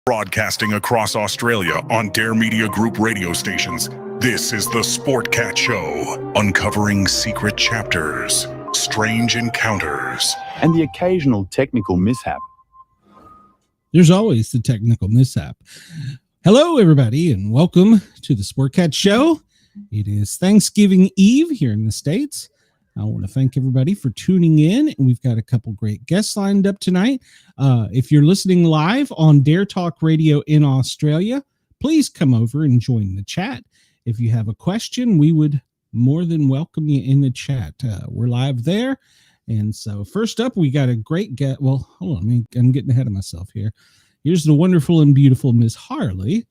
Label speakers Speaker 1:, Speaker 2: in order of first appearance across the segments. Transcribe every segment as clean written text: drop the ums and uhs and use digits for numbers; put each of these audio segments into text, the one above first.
Speaker 1: Broadcasting across Australia on Dare Media Group radio stations, this is the Sportcat Show, uncovering secret chapters, strange encounters,
Speaker 2: and the occasional technical mishap.
Speaker 3: There's always the technical mishap. Hello, everybody, and welcome to the Sportcat Show. It is Thanksgiving Eve here in the States. I want to thank everybody for tuning in, and we've got a couple great guests lined up tonight. If you're listening live on Dare Talk Radio in Australia, please come over and join the chat. If you have a question, we would more than welcome you in the chat. We're live there. And so first up, we got a great guest. Well, hold on, I'm getting ahead of myself here. Here's the wonderful and beautiful Miss Harley.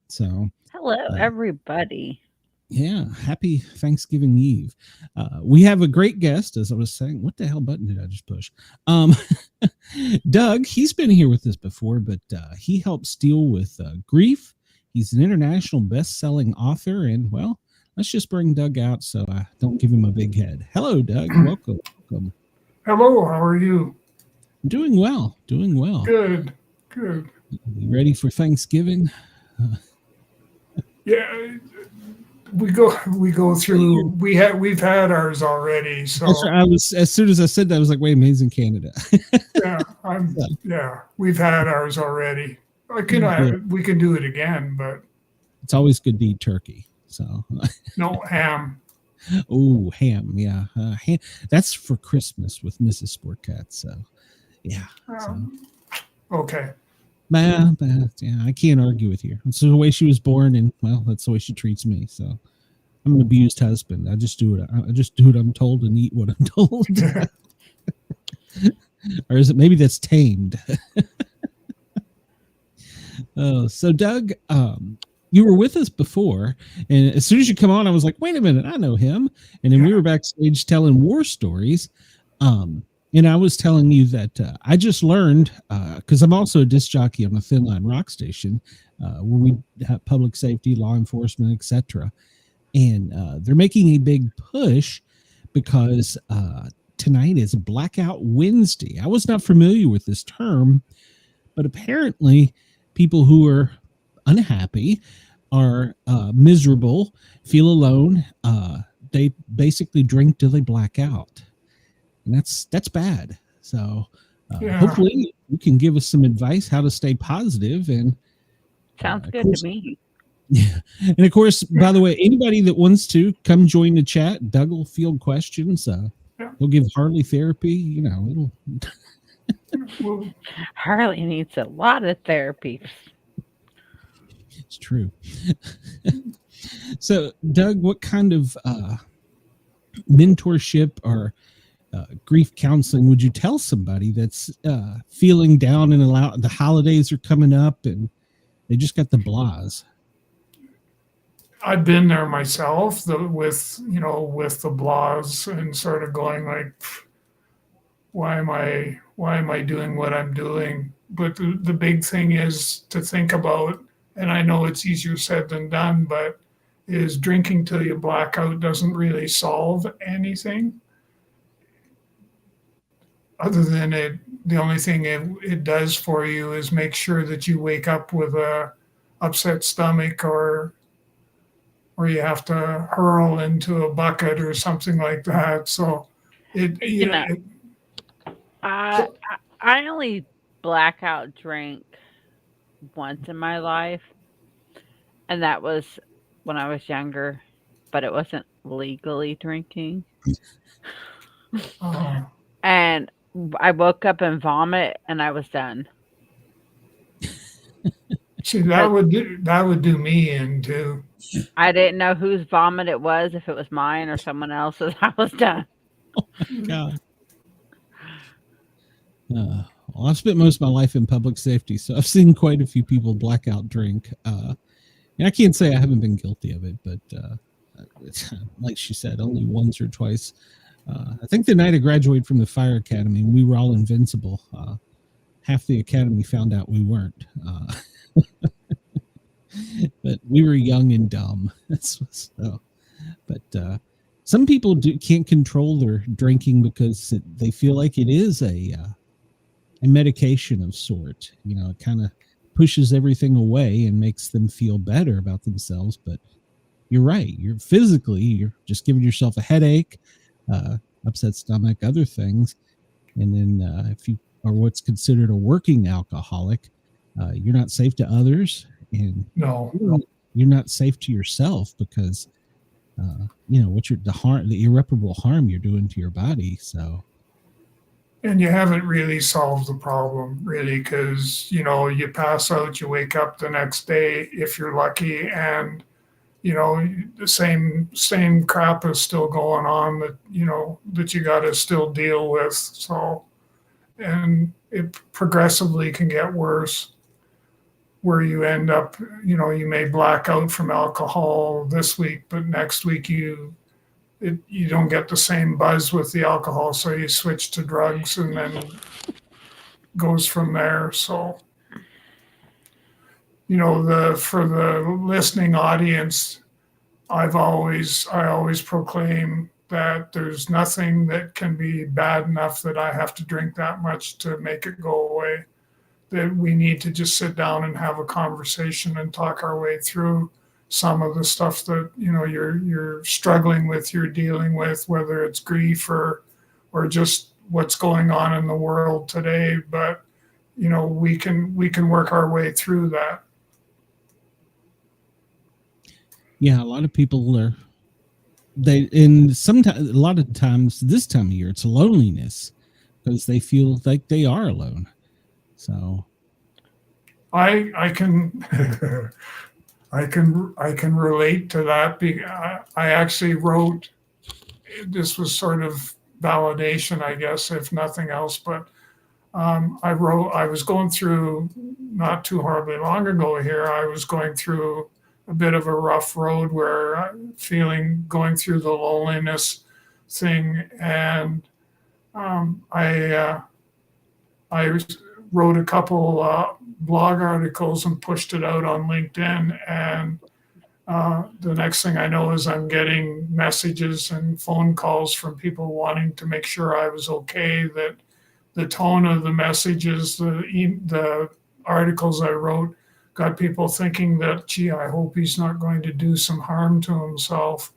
Speaker 3: So
Speaker 4: hello, everybody.
Speaker 3: Yeah, happy Thanksgiving Eve. We have a great guest, as I was saying. What the hell button did I just push? Doug, he's been here with us before, but he helps deal with grief. He's an international best-selling author, and, well, let's just bring Doug out so I don't give him a big head. Hello, Doug. Welcome.
Speaker 5: Hello, how are you?
Speaker 3: Doing well.
Speaker 5: Good.
Speaker 3: You ready for Thanksgiving?
Speaker 5: Yeah. We go through. We've had ours already. So
Speaker 3: that's right. As soon as I said that, I was like, "Wait, amaz's in Canada."
Speaker 5: We've had ours already. We can do it again, but
Speaker 3: it's always good to eat turkey. So
Speaker 5: no ham.
Speaker 3: Oh, ham, yeah, ham. That's for Christmas with Mrs. Sportcat. So yeah.
Speaker 5: Okay.
Speaker 3: Yeah, I can't argue with you. It's the way she was born, and well, that's the way she treats me. So I'm an abused husband. I just do what I'm told and eat what I'm told. Or is it maybe that's tamed? So Doug, you were with us before, and as soon as you come on, I was like, wait a minute, I know him. And then we were backstage telling war stories. And I was telling you that I just learned, because I'm also a disc jockey on a Thin Line rock station, where we have public safety, law enforcement, etc. And they're making a big push because tonight is Blackout Wednesday. I was not familiar with this term, but apparently people who are unhappy, are miserable, feel alone, they basically drink till they black out. And that's bad. So hopefully you can give us some advice how to stay positive. And
Speaker 4: sounds good to me.
Speaker 3: Yeah. And of course, by the way, anybody that wants to come join the chat, Doug will field questions. He'll give Harley therapy.
Speaker 4: Harley needs a lot of therapy.
Speaker 3: It's true. So, Doug, what kind of mentorship or grief counseling would you tell somebody that's feeling down and the holidays are coming up and they just got the blahs?
Speaker 5: I've been there myself with the blahs and sort of going like, why am I doing what I'm doing? But the big thing is to think about, and I know it's easier said than done, but is drinking till you black out doesn't really solve anything. Other than the only thing it does for you is make sure that you wake up with a upset stomach or you have to hurl into a bucket or something like that. So
Speaker 4: I only blackout drank once in my life, and that was when I was younger, but it wasn't legally drinking. And I woke up and vomit, and I was done.
Speaker 5: See, that would do me in too.
Speaker 4: I didn't know whose vomit it was, if it was mine or someone else's. I was done.
Speaker 3: Oh my God. Well, I've spent most of my life in public safety, so I've seen quite a few people blackout drink. And I can't say I haven't been guilty of it, but like she said, only once or twice. I think the night I graduated from the fire academy, we were all invincible. Half the academy found out we weren't. But we were young and dumb. But some people can't control their drinking because they feel like it is a medication of sort. It kind of pushes everything away and makes them feel better about themselves. But you're right. You're just giving yourself a headache, upset stomach, other things. And then if you are what's considered a working alcoholic, you're not safe to others, and
Speaker 5: No.
Speaker 3: you're not safe to yourself, because the irreparable harm you're doing to your body. So,
Speaker 5: and you haven't really solved the problem, really, because you pass out, you wake up the next day if you're lucky, and the same crap is still going on that you got to still deal with. So, and it progressively can get worse, where you end up, you may black out from alcohol this week, but next week you don't get the same buzz with the alcohol, so you switch to drugs, and then goes from there. So, for the listening audience, I always proclaim that there's nothing that can be bad enough that I have to drink that much to make it go away. That we need to just sit down and have a conversation and talk our way through some of the stuff that you're struggling with, you're dealing with, whether it's grief or just what's going on in the world today. But we can work our way through that.
Speaker 3: Yeah, a lot of people a lot of times this time of year, it's loneliness, because they feel like they are alone. So
Speaker 5: I can I can relate to that. I actually wrote, this was sort of validation, I guess, if nothing else, but I was going through, not too horribly long ago here, I was going through a bit of a rough road where going through the loneliness thing. And I wrote a couple blog articles and pushed it out on LinkedIn. And the next thing I know is I'm getting messages and phone calls from people wanting to make sure I was okay, that the tone of the messages, the articles I wrote, got people thinking that, gee, I hope he's not going to do some harm to himself.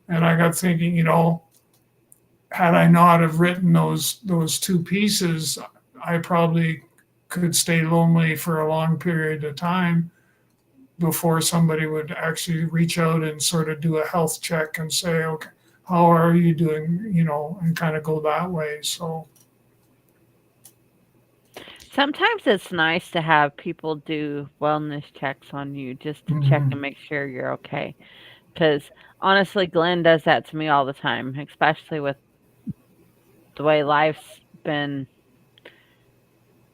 Speaker 5: And I got thinking, had I not have written those two pieces, I probably could stay lonely for a long period of time before somebody would actually reach out and sort of do a health check and say, okay, how are you doing, and kind of go that way. So
Speaker 4: sometimes it's nice to have people do wellness checks on you, just to check and make sure you're okay. Because honestly, Glenn does that to me all the time, especially with the way life's been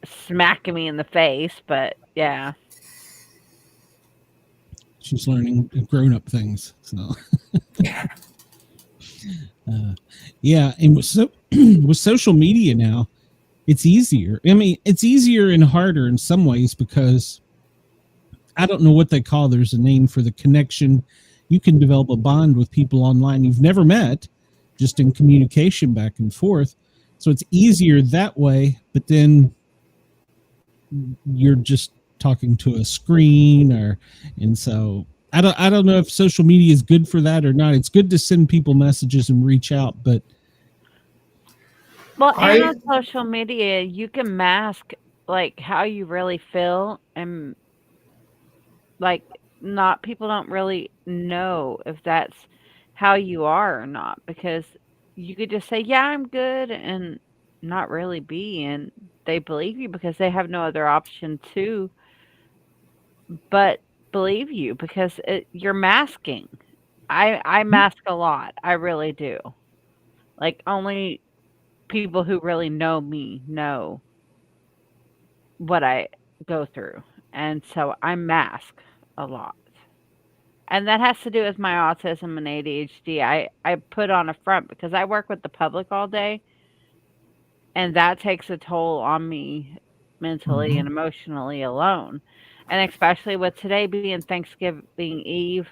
Speaker 4: smacking me in the face. But yeah.
Speaker 3: She's learning grown-up things. So yeah, and with social media now, it's easier. I mean, it's easier and harder in some ways, because I don't know what they call, there's a name for the connection. You can develop a bond with people online you've never met, just in communication back and forth. So it's easier that way, but then you're just talking to a screen, and so I don't know if social media is good for that or not. It's good to send people messages and reach out, but
Speaker 4: and on social media, you can mask like how you really feel, and like people don't really know if that's how you are or not, because you could just say, yeah, I'm good, and not really be, and they believe you because they have no other option to but believe you, because you're masking. I mask a lot. I really do. Like, only people who really know me know what I go through. And so I mask a lot. And that has to do with my autism and ADHD. I put on a front because I work with the public all day. And that takes a toll on me mentally and emotionally alone. And especially with today being Thanksgiving Eve,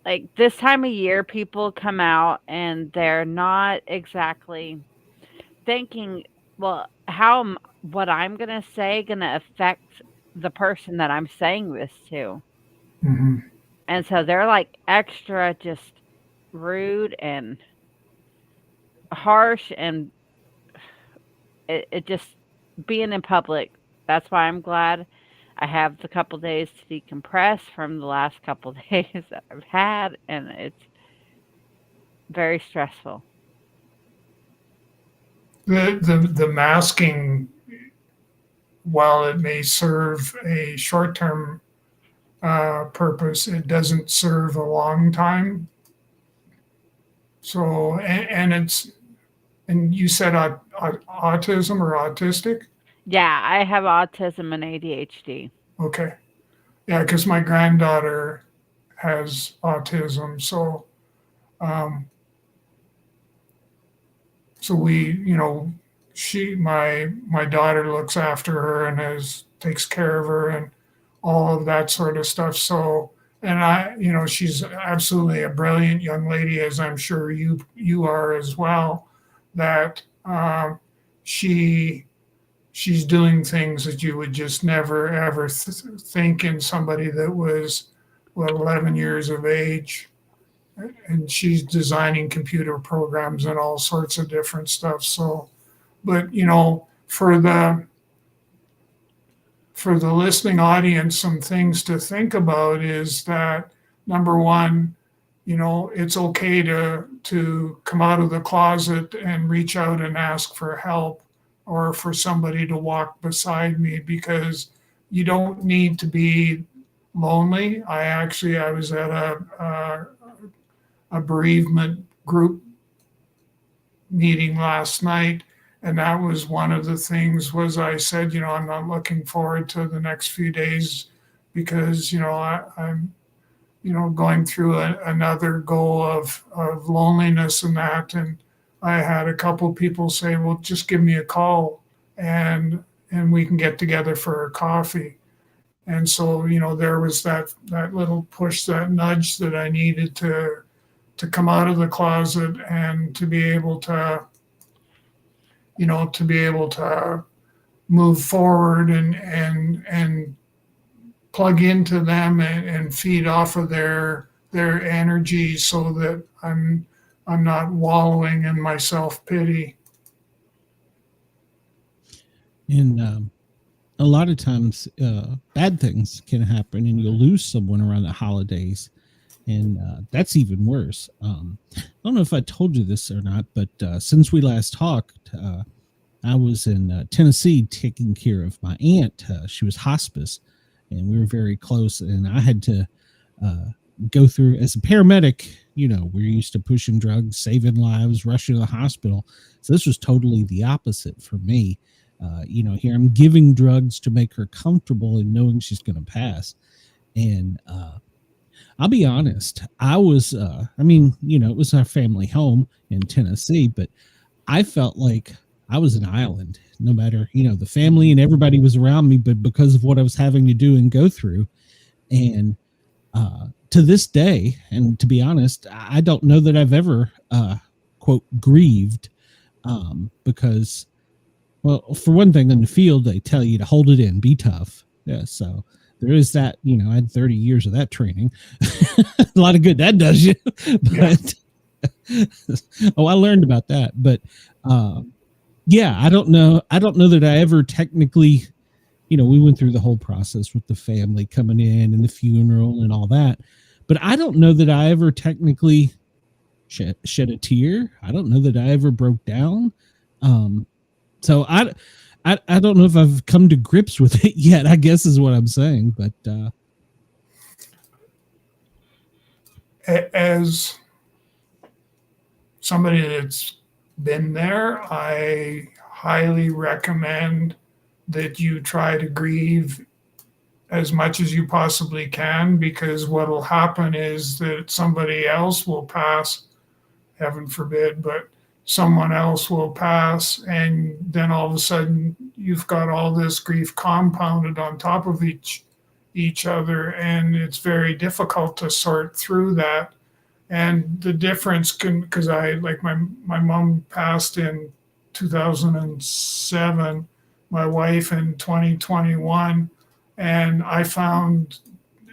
Speaker 4: like this time of year, people come out and they're not exactly thinking, well, how what I'm going to say going to affect the person that I'm saying this to.
Speaker 5: Mm-hmm.
Speaker 4: And so they're like extra just rude and harsh, and it just being in public. That's why I'm glad I have the couple days to decompress from the last couple days that I've had, and it's very stressful.
Speaker 5: The masking, while it may serve a short-term purpose, it doesn't serve a long time. So, and you said autism or autistic?
Speaker 4: Yeah, I have autism and ADHD.
Speaker 5: Okay. Yeah, because my granddaughter has autism. Um, so we, my daughter looks after her and takes care of her and all of that sort of stuff. So, and she's absolutely a brilliant young lady, as I'm sure you are as well. That she's doing things that you would just never ever think in somebody that was 11 years of age, and she's designing computer programs and all sorts of different stuff. So, but for the listening audience, some things to think about is that, number one, it's okay to come out of the closet and reach out and ask for help, or for somebody to walk beside me, because you don't need to be lonely. I was at a bereavement group meeting last night, and that was one of the things was I said, I'm not looking forward to the next few days, because I'm going through another go of loneliness and that. And I had a couple people say, well, just give me a call and we can get together for a coffee. And so, there was that little push, that nudge that I needed to come out of the closet and to be able to move forward and plug into them and feed off of their energy, so that I'm not wallowing in my self-pity.
Speaker 3: And a lot of times bad things can happen, and you'll lose someone around the holidays. And that's even worse. I don't know if I told you this or not, but since we last talked, I was in Tennessee taking care of my aunt. She was hospice, and we were very close. And I had to go through, as a paramedic, we're used to pushing drugs, saving lives, rushing to the hospital. So this was totally the opposite for me. Here I'm giving drugs to make her comfortable and knowing she's going to pass. And I'll be honest, I was, it was our family home in Tennessee, but I felt like I was an island, no matter, the family and everybody was around me, but because of what I was having to do and go through. And to this day, and to be honest, I don't know that I've ever, quote, grieved, because, well, for one thing, in the field, they tell you to hold it in, be tough. Yeah, so there is that, I had 30 years of that training. A lot of good that does you. But I learned about that. But I don't know that I ever technically, we went through the whole process with the family coming in and the funeral and all that. But I don't know that I ever technically shed a tear. I don't know that I ever broke down. So I don't know if I've come to grips with it yet, I guess is what I'm saying. But
Speaker 5: as somebody that's been there, I highly recommend that you try to grieve as much as you possibly can, because what will happen is that somebody else will pass, heaven forbid, but someone else will pass, and then all of a sudden you've got all this grief compounded on top of each other, and it's very difficult to sort through that. And the difference because my mom passed in 2007, my wife in 2021. And I found,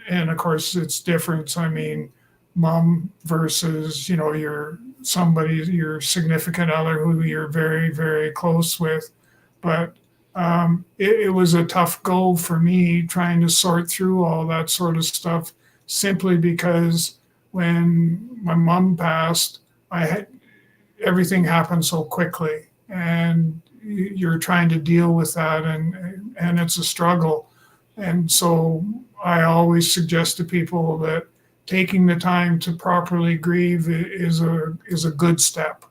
Speaker 5: and of course it's different. I mean, mom versus, your significant other who you're very, very close with. But it was a tough go for me trying to sort through all that sort of stuff, simply because when my mom passed, everything happened so quickly, and you're trying to deal with that, and it's a struggle. And so I always suggest to people that taking the time to properly grieve is a good step.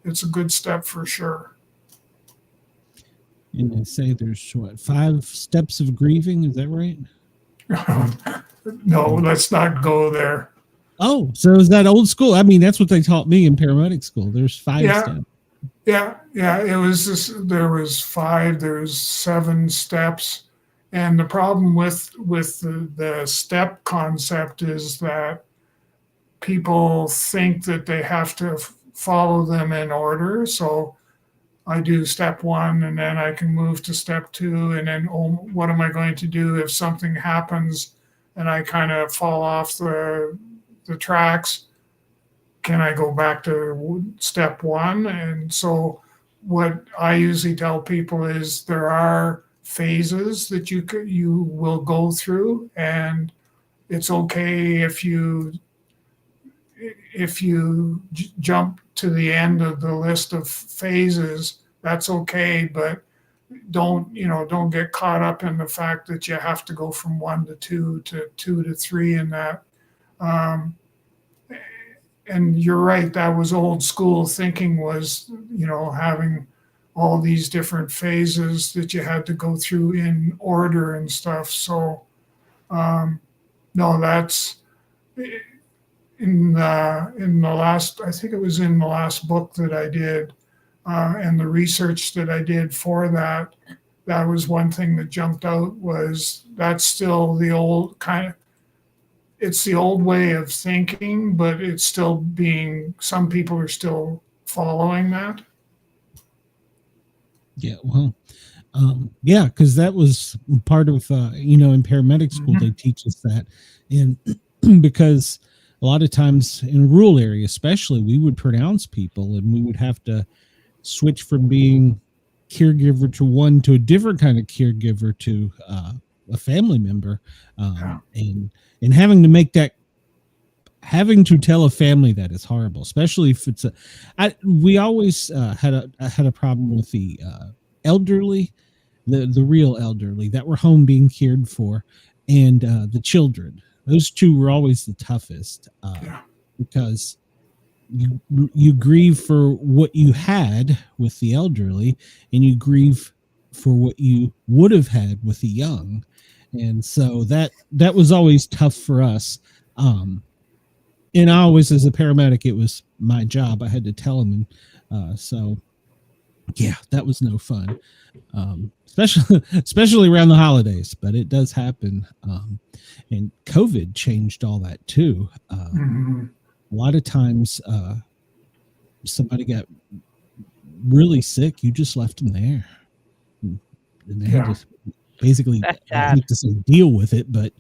Speaker 5: It's a good step for sure.
Speaker 3: And they say there's 5 steps of grieving. Is that right?
Speaker 5: No, let's not go there.
Speaker 3: Oh, so is that old school? I mean, that's what they taught me in paramedic school. There's 5 steps.
Speaker 5: Yeah. It was there was 5. There's 7 steps, and the problem with the step concept is that people think that they have to follow them in order. So I do step 1, and then I can move to step 2, and then what am I going to do if something happens and I kind of fall off the tracks? Can I go back to step 1? And so what I usually tell people is there are phases that you will go through, and it's okay if you jump to the end of the list of phases. That's okay, but don't get caught up in the fact that you have to go from 1 to 2 to 2 to 3 in that. And you're right, that was old school thinking, was having all these different phases that you had to go through in order and stuff. So no, that's in the last, I think it was in the last book that I did, and the research that I did for that was one thing that jumped out, was that's still the old kind of, it's the old way of thinking, but it's still some people are still following that.
Speaker 3: Yeah, well, because that was part of, in paramedic school, they teach us that. And because a lot of times in rural areas, especially, we would pronounce people, and we would have to switch from being caregiver to one to a different kind of caregiver to a family member, and having to tell a family that is horrible, especially if it's we always had a problem with the elderly, the real elderly that were home being cared for, and the children. Those two were always the toughest, because you grieve for what you had with the elderly, and you grieve for what you would have had with the young. And so that was always tough for us. And I always, as a paramedic, it was my job. I had to tell them. And so, yeah, that was no fun, especially around the holidays. But it does happen. And COVID changed all that, too. A lot of times somebody got really sick. You just left them there. And they had to basically, I hate to say deal with it, but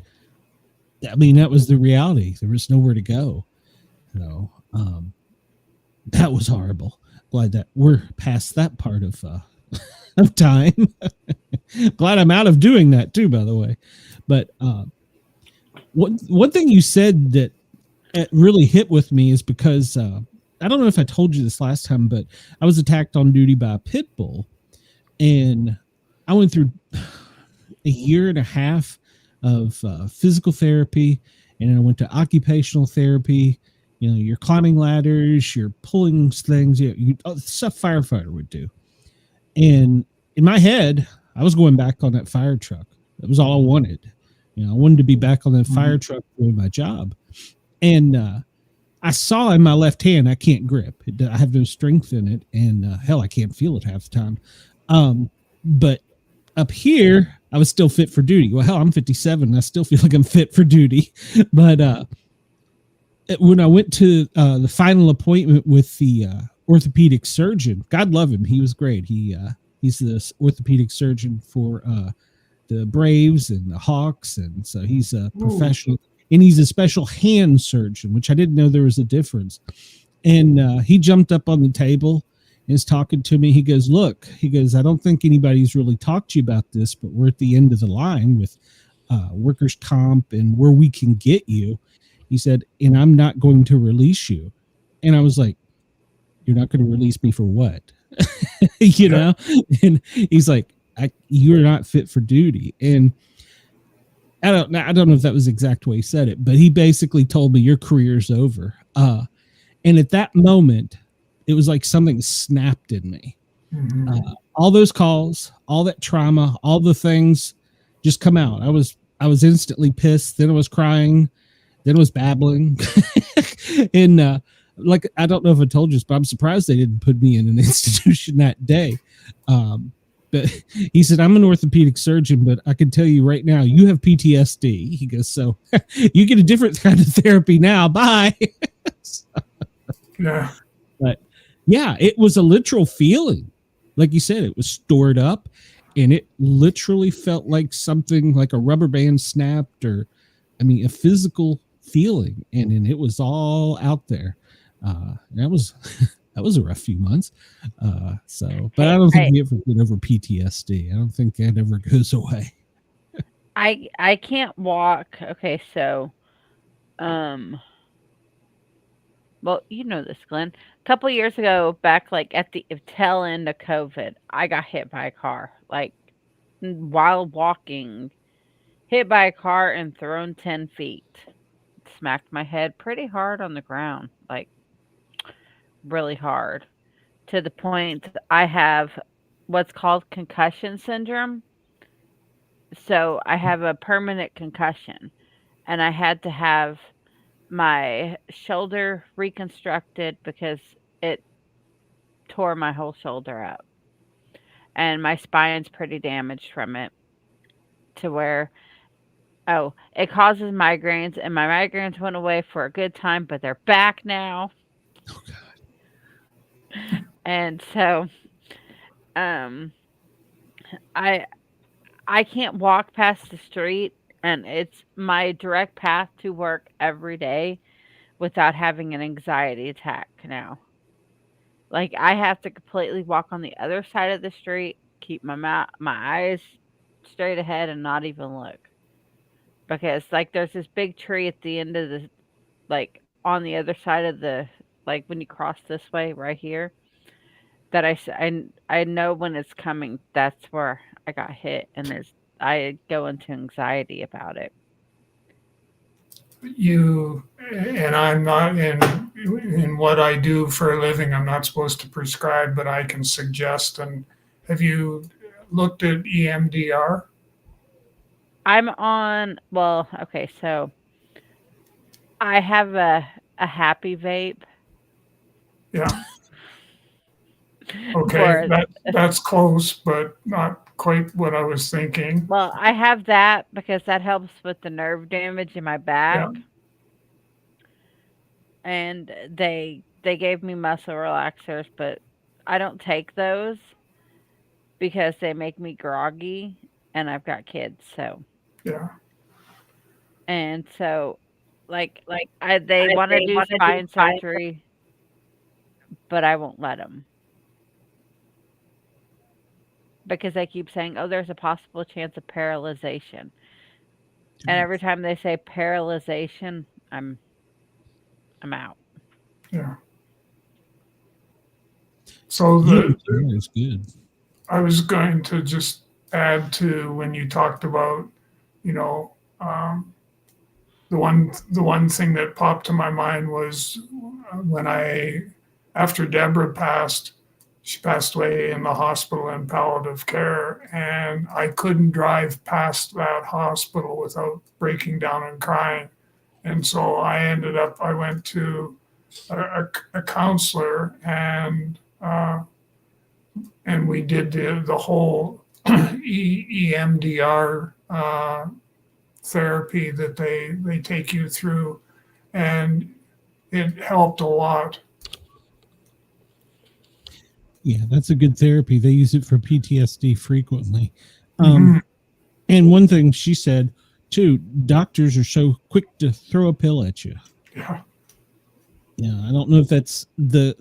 Speaker 3: I mean, that was the reality. There was nowhere to go. So that was horrible. Glad that we're past that part of time. Glad I'm out of doing that too, by the way. But one thing you said that really hit with me is because I don't know if I told you this last time, but I was attacked on duty by a pit bull, and I went through a year and a half of physical therapy, and then I went to occupational therapy. You're climbing ladders, you're pulling things, stuff firefighter would do. And in my head, I was going back on that fire truck. That was all I wanted. I wanted to be back on that fire truck doing my job. And I saw in my left hand, I can't grip. I have no strength in it, and hell, I can't feel it half the time. But up here, I was still fit for duty. Well, hell, I'm 57, and I still feel like I'm fit for duty. But when I went to the final appointment with the orthopedic surgeon, God love him, he was great. He's the orthopedic surgeon for the Braves and the Hawks, and so he's a professional, and he's a special hand surgeon, which I didn't know there was a difference. And he jumped up on the table and is talking to me. He goes, "Look," he goes, "I don't think anybody's really talked to you about this, but we're at the end of the line with workers' comp and where we can get you." He said, "And I'm not going to release you." And I was like, "You're not going to release me for what?" you know? And he's like, "You're not fit for duty." And I don't know if that was the exact way he said it, but he basically told me your career's over. And at that moment, it was like something snapped in me. All those calls, all that trauma, all the things just come out. I was instantly pissed. Then I was crying. Then I was babbling. And like, I don't know if I told you this, but I'm surprised they didn't put me in an institution that day. But he said, "I'm an orthopedic surgeon, but I can tell you right now, you have PTSD." He goes, "So you get a different kind of therapy now. Bye."
Speaker 5: Yeah.
Speaker 3: But yeah, it was a literal feeling. Like you said, it was stored up, and it literally felt like something like a rubber band snapped, or, I mean, a physical feeling. And it was all out there. That was a rough few months. But I don't think we ever get over PTSD. I don't think that ever goes away.
Speaker 4: I can't walk. Okay, so, well, you know this, Glenn. A couple of years ago, back like at the tail end of COVID, I got hit by a car, like while walking, hit by a car and thrown 10 feet. Smacked my head pretty hard on the ground, like really hard, to the point I have what's called concussion syndrome. So I have a permanent concussion, and I had to have my shoulder reconstructed because it tore my whole shoulder up, and my spine's pretty damaged from it, to where it causes migraines, and my migraines went away for a good time, but they're back now.
Speaker 3: Oh God.
Speaker 4: And so I can't walk past the street, and it's my direct path to work every day without having an anxiety attack now. Like, I have to completely walk on the other side of the street, keep my eyes straight ahead, and not even look. Because, like, there's this big tree at the end of the, like, on the other side of the, like, when you cross this way right here, that I know when it's coming, that's where I got hit, and I go into anxiety about it.
Speaker 5: And I'm not in what I do for a living, I'm not supposed to prescribe, but I can suggest. And have you looked at EMDR?
Speaker 4: I'm on, well, okay, so I have a happy vape.
Speaker 5: Yeah. Okay, that's close, but not quite what I was thinking.
Speaker 4: Well, I have that because that helps with the nerve damage in my back.
Speaker 5: Yeah.
Speaker 4: And they gave me muscle relaxers, but I don't take those because they make me groggy, and I've got kids, so.
Speaker 5: Yeah.
Speaker 4: And so, they want to do spine surgery, but I won't let them. Because they keep saying, "Oh, there's a possible chance of paralyzation." And every time they say paralyzation, I'm out.
Speaker 5: Yeah. So
Speaker 3: that's good.
Speaker 5: I was going to just add to when you talked about, the one thing that popped to my mind was when after Deborah passed. She passed away in the hospital in palliative care, and I couldn't drive past that hospital without breaking down and crying. And so I went to a counselor, and we did the whole EMDR therapy that they take you through, and it helped a lot.
Speaker 3: Yeah, that's a good therapy. They use it for PTSD frequently. And one thing she said too, doctors are so quick to throw a pill at you.
Speaker 5: Yeah.
Speaker 3: Yeah, I don't know if that's the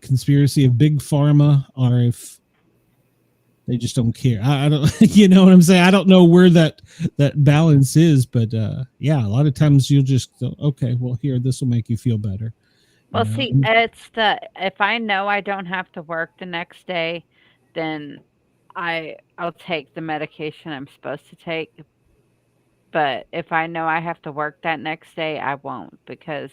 Speaker 3: conspiracy of big pharma or if they just don't care. I don't, you know what I'm saying? I don't know where that balance is, but yeah, a lot of times you'll just go, okay, well, here, this will make you feel better.
Speaker 4: Well,
Speaker 3: You know?
Speaker 4: see, it's if I know I don't have to work the next day, then I'll take the medication I'm supposed to take. But if I know I have to work that next day, I won't because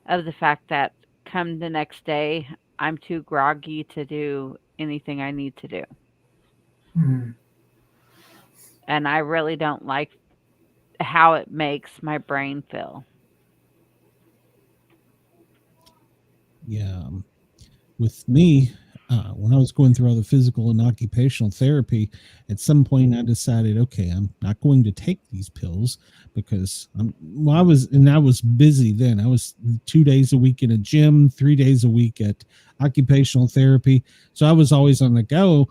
Speaker 4: of the fact that come the next day, I'm too groggy to do anything I need to do.
Speaker 5: Mm.
Speaker 4: And I really don't like how it makes my brain feel.
Speaker 3: Yeah. With me, when I was going through all the physical and occupational therapy, at some point I decided, okay, I'm not going to take these pills because I was busy then. I was 2 days a week in a gym, 3 days a week at occupational therapy. So I was always on the go.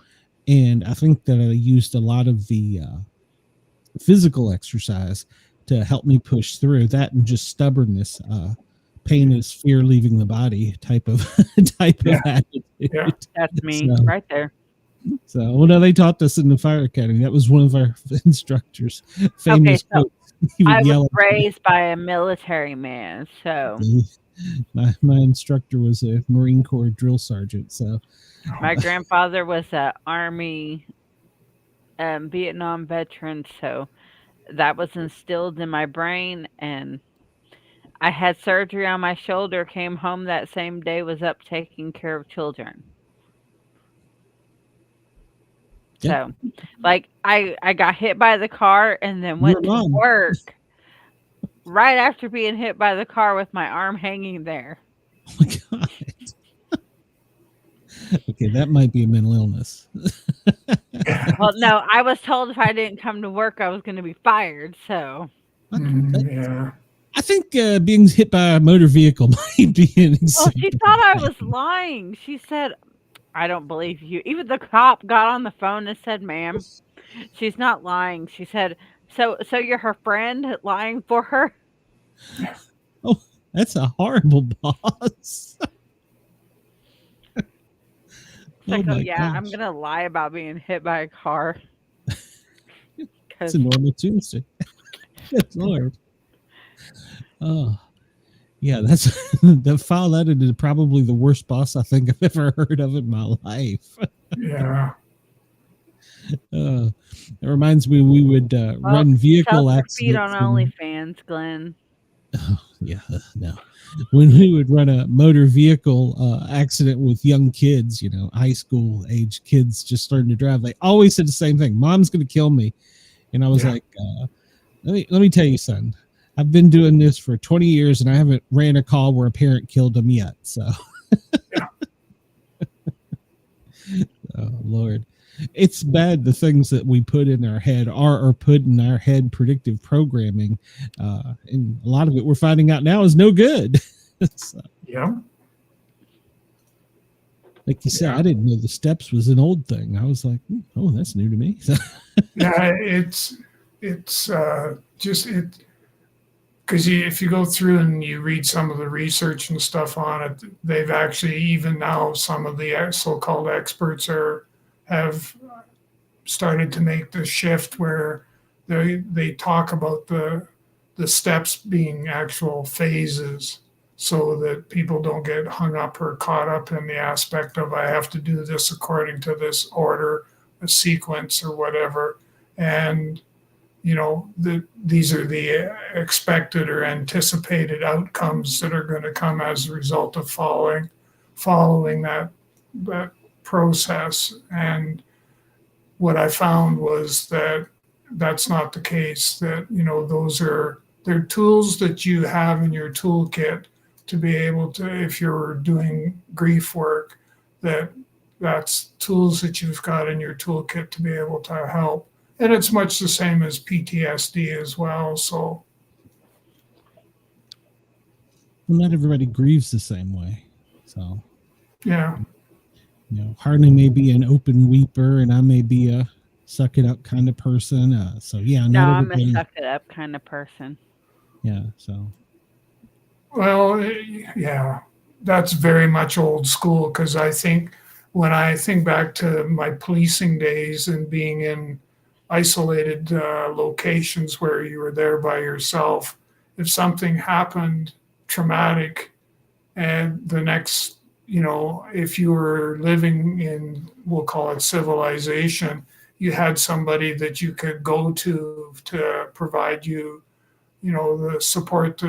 Speaker 3: And I think that I used a lot of the physical exercise to help me push through that, and just stubbornness. Pain is fear leaving the body type of attitude.
Speaker 5: Yeah.
Speaker 4: That's me right there.
Speaker 3: So, well, no, they taught us in the fire academy. That was one of our instructors. Famous quote. He would
Speaker 4: I
Speaker 3: yell
Speaker 4: was
Speaker 3: at me.
Speaker 4: raised by a military man, so
Speaker 3: My instructor was a Marine Corps drill sergeant. So
Speaker 4: my grandfather was a Army Vietnam veteran, so that was instilled in my brain. And I had surgery on my shoulder, came home that same day, was up taking care of children.
Speaker 3: Yeah.
Speaker 4: So, like, I got hit by the car and then went
Speaker 3: Your
Speaker 4: to
Speaker 3: mom.
Speaker 4: work right after being hit by the car with my arm hanging there.
Speaker 3: Oh my God. Okay, that might be a mental illness.
Speaker 4: Well, no, I was told if I didn't come to work, I was going to be fired. So,
Speaker 5: Yeah.
Speaker 3: I think being hit by a motor vehicle might be an
Speaker 4: well,
Speaker 3: example.
Speaker 4: she thought I was lying. She said, I don't believe you. Even the cop got on the phone and said, ma'am, she's not lying. She said, so you're her friend lying for her?
Speaker 3: Oh, that's a horrible boss.
Speaker 4: It's like,
Speaker 3: my
Speaker 4: yeah,
Speaker 3: gosh.
Speaker 4: I'm going to lie about being hit by a car.
Speaker 3: It's a normal Tuesday. Good Lord. Oh, yeah, that's the file edited is probably the worst boss I think I've ever heard of in my life.
Speaker 5: Yeah.
Speaker 3: It reminds me we would run vehicle
Speaker 4: Feed
Speaker 3: accidents.
Speaker 4: on OnlyFans, Glenn.
Speaker 3: Yeah, no. When we would run a motor vehicle accident with young kids, high school age kids just starting to drive, they always said the same thing: "Mom's going to kill me." And I was like, "Let me tell you, son. I've been doing this for 20 years, and I haven't ran a call where a parent killed them yet." So, oh Lord, it's bad the things that we put in our head are put in our head predictive programming, and a lot of it we're finding out now is no good. So,
Speaker 5: Yeah.
Speaker 3: like you said, I didn't know the steps was an old thing. I was like, oh, that's new to me.
Speaker 5: Yeah. It's just because if you go through and you read some of the research and stuff on it, they've actually, even now, some of the so-called experts have started to make the shift where they talk about the steps being actual phases, so that people don't get hung up or caught up in the aspect of, I have to do this according to this order, a sequence or whatever. And these are the expected or anticipated outcomes that are going to come as a result of following that process. And what I found was that that's not the case. That they're tools that you have in your toolkit to be able to, if you're doing grief work, that's tools that you've got in your toolkit to be able to help. And it's much the same as PTSD as well. So,
Speaker 3: well, not everybody grieves the same way. So,
Speaker 5: yeah.
Speaker 3: Harney may be an open weeper, and I may be a suck it up kind of person. So yeah,
Speaker 4: No,
Speaker 3: not
Speaker 4: I'm a
Speaker 3: everybody.
Speaker 4: suck it up kind of person.
Speaker 3: Yeah. So
Speaker 5: Well, yeah, that's very much old school because I think when I think back to my policing days and being in isolated locations where you were there by yourself, if something happened traumatic and the next, if you were living in, we'll call it civilization, you had somebody that you could go to provide you, the support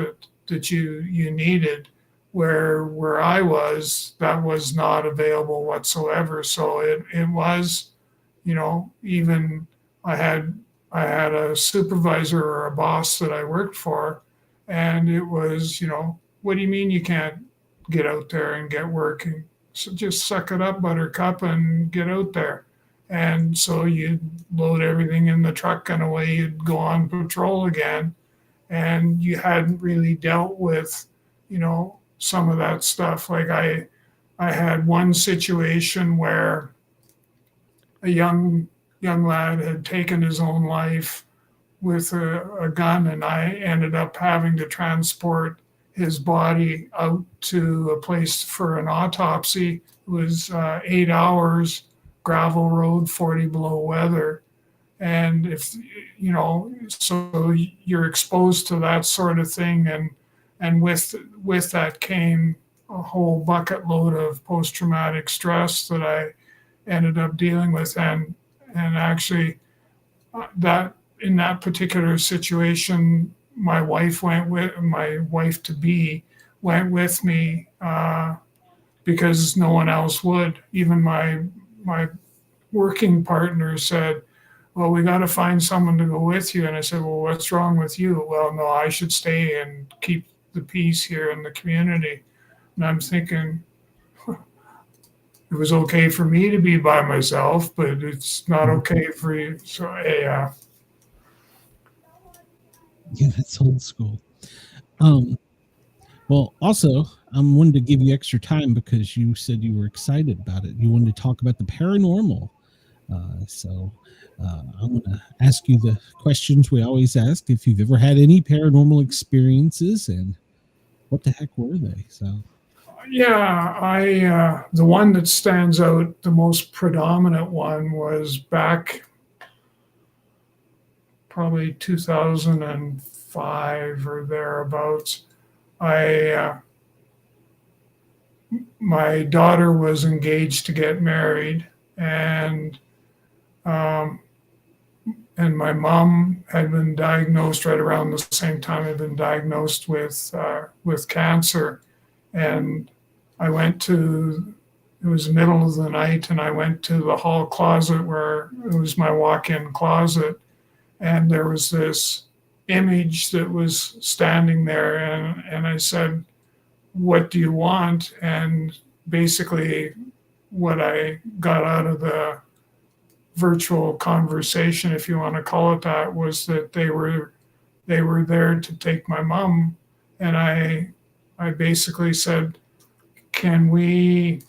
Speaker 5: that you needed. Where I was, that was not available whatsoever. So it was, even I had I had a supervisor or a boss that I worked for, and it was, what do you mean you can't get out there and get working? So just suck it up, buttercup, and get out there. And so you'd load everything in the truck and away you'd go on patrol again. And you hadn't really dealt with, some of that stuff. Like I had one situation where a young lad had taken his own life with a gun, and I ended up having to transport his body out to a place for an autopsy. It was 8 hours, gravel road, 40 below weather. And if, so you're exposed to that sort of thing. And with that came a whole bucket load of post-traumatic stress that I ended up dealing with. And actually that in that particular situation, my wife to be went with me because no one else would. Even my working partner said, well, we got to find someone to go with you. And I said, well, what's wrong with you? Well, no, I should stay and keep the peace here in the community. And I'm thinking, it was okay for me to be by myself, but it's not okay for you. So, yeah.
Speaker 3: yeah, that's old school. Well, also, I wanted to give you extra time because you said you were excited about it. You wanted to talk about the paranormal. So I'm going to ask you the questions we always ask. If you've ever had any paranormal experiences, and what the heck were they? So
Speaker 5: Yeah, the one that stands out, the most predominant one, was back probably 2005 or thereabouts. My daughter was engaged to get married, and my mom had been diagnosed right around the same time. Had been diagnosed with cancer, and I went to. It was the middle of the night, and I went to the hall closet where it was my walk-in closet, and there was this image that was standing there, and I said, what do you want? And basically what I got out of the virtual conversation, if you want to call it that, was that they were there to take my mom. And I basically said, can you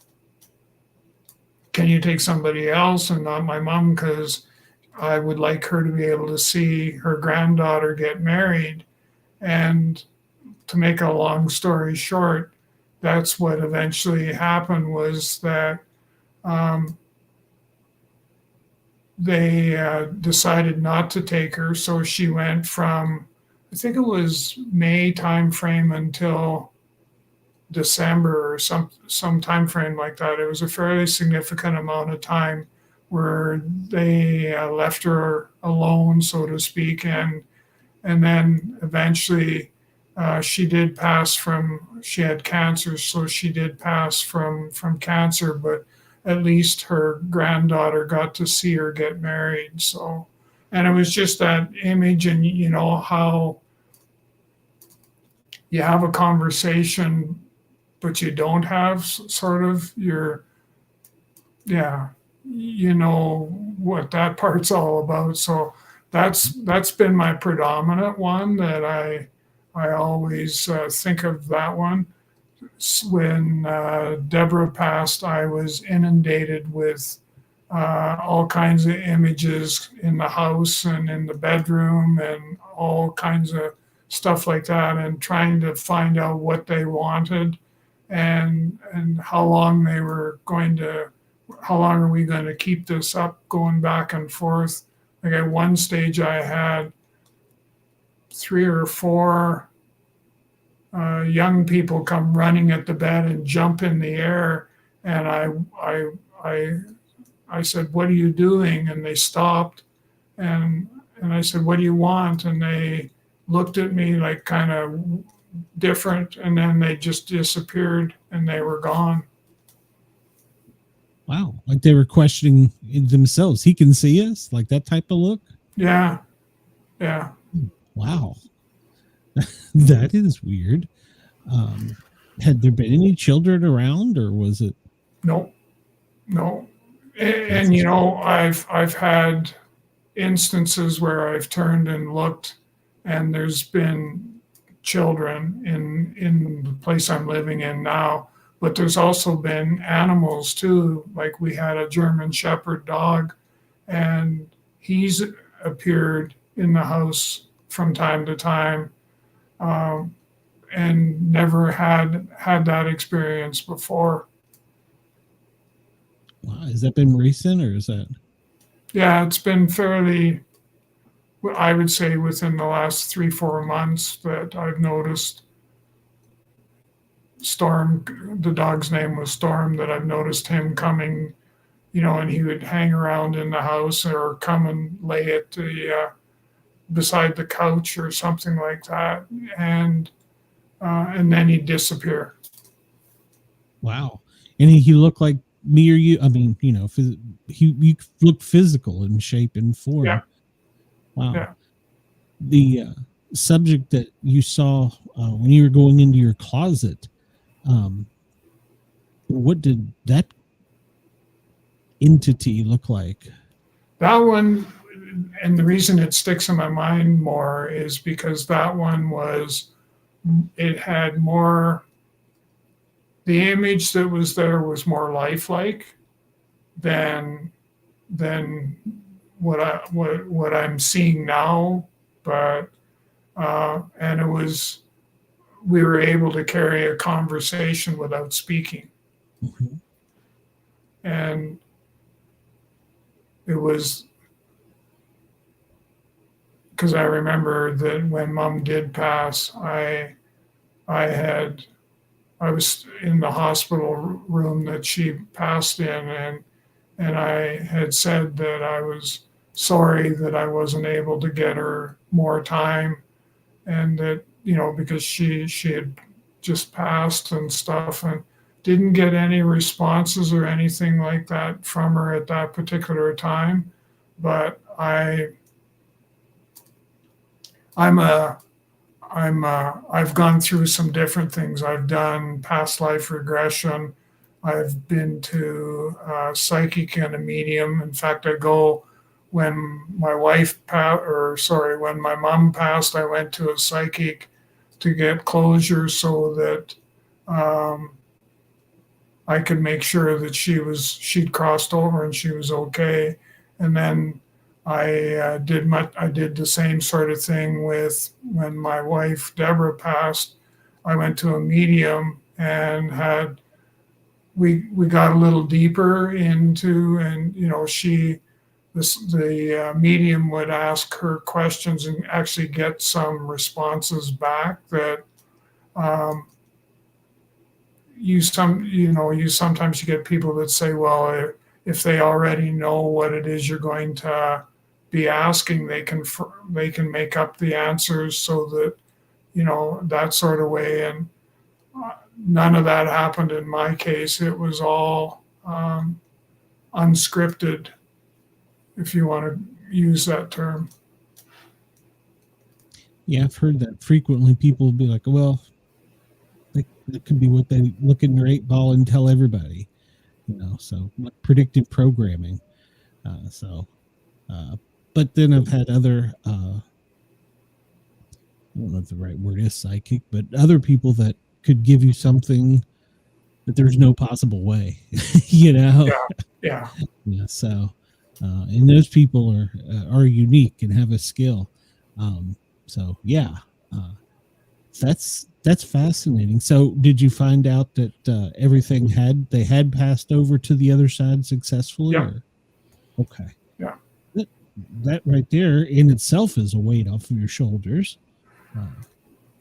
Speaker 5: take somebody else and not my mom? Because I would like her to be able to see her granddaughter get married. And to make a long story short, that's what eventually happened, was that they decided not to take her. So she went from, I think it was May timeframe until December or some time frame like that. It was a fairly significant amount of time where they left her alone, so to speak, and then eventually she did pass from. She had cancer, so she did pass from cancer, but at least her granddaughter got to see her get married. So, and it was just that image, and how you have a conversation but you don't have sort of your, yeah, what that part's all about. So that's been my predominant one that I always think of that one. When Deborah passed, I was inundated with all kinds of images in the house and in the bedroom and all kinds of stuff like that, and trying to find out what they wanted and how long they were going to, how long are we going to keep this up, going back and forth. Like at one stage I had 3 or 4 young people come running at the bed and jump in the air, and I said, "What are you doing?" And they stopped, and I said, "What do you want?" And they looked at me like kind of different, and then they just disappeared and they were gone.
Speaker 3: Wow, like they were questioning themselves. He can see us, like that type of look.
Speaker 5: Yeah.
Speaker 3: Wow, that is weird. Had there been any children around, or was it?
Speaker 5: No. And you know, I've had instances where I've turned and looked, and there's been children in the place I'm living in now, but there's also been animals too. Like we had a German Shepherd dog, and he's appeared in the house from time to time, and never had that experience before.
Speaker 3: Wow, has that been recent, or is that?
Speaker 5: Yeah, it's been fairly, I would say within the last 3-4 months that I've noticed Storm, the dog's name was Storm, that I've noticed him coming, you know, and he would hang around in the house or come and lay at the beside the couch or something like that, and then he'd disappear.
Speaker 3: Wow, and he looked like me or you. I mean, you know, he looked physical in shape and form.
Speaker 5: Yeah.
Speaker 3: Wow.
Speaker 5: Yeah.
Speaker 3: The subject that you saw when you were going into your closet, what did that entity look like?
Speaker 5: That one, and the reason it sticks in my mind more is because that one it had more, the image that was there was more lifelike than what I'm seeing now. But and it was, we were able to carry a conversation without speaking.
Speaker 3: Mm-hmm.
Speaker 5: And it was, because I remember that when Mom did pass, I was in the hospital room that she passed in, and I had said that I was sorry that I wasn't able to get her more time, and that, you know, because she had just passed and stuff, and didn't get any responses or anything like that from her at that particular time. But I've gone through some different things. I've done past life regression. I've been to psychic and a medium. In fact, I go, when my when my mom passed, I went to a psychic to get closure so that I could make sure that she'd crossed over and she was okay. And then I did the same sort of thing with when my wife Deborah passed. I went to a medium and we got a little deeper into, and you know, the medium would ask her questions and actually get some responses back that you sometimes get people that say, well, if they already know what it is you're going to be asking, they can make up the answers, so that, you know, that sort of way. And none of that happened in my case. It was all unscripted, if you want to use that term.
Speaker 3: Yeah, I've heard that frequently. People will be like, well, that could be what they look in their 8 ball and tell everybody, you know, so like predictive programming. But then I've had other, I don't know if the right word is psychic, but other people that could give you something that there's no possible way, you know?
Speaker 5: Yeah.
Speaker 3: Yeah, so and those people are unique and have a skill. So yeah, uh, that's fascinating. So did you find out that everything they had passed over to the other side successfully?
Speaker 5: Yeah.
Speaker 3: Or okay,
Speaker 5: Yeah.
Speaker 3: that right there in itself is a weight off of your shoulders.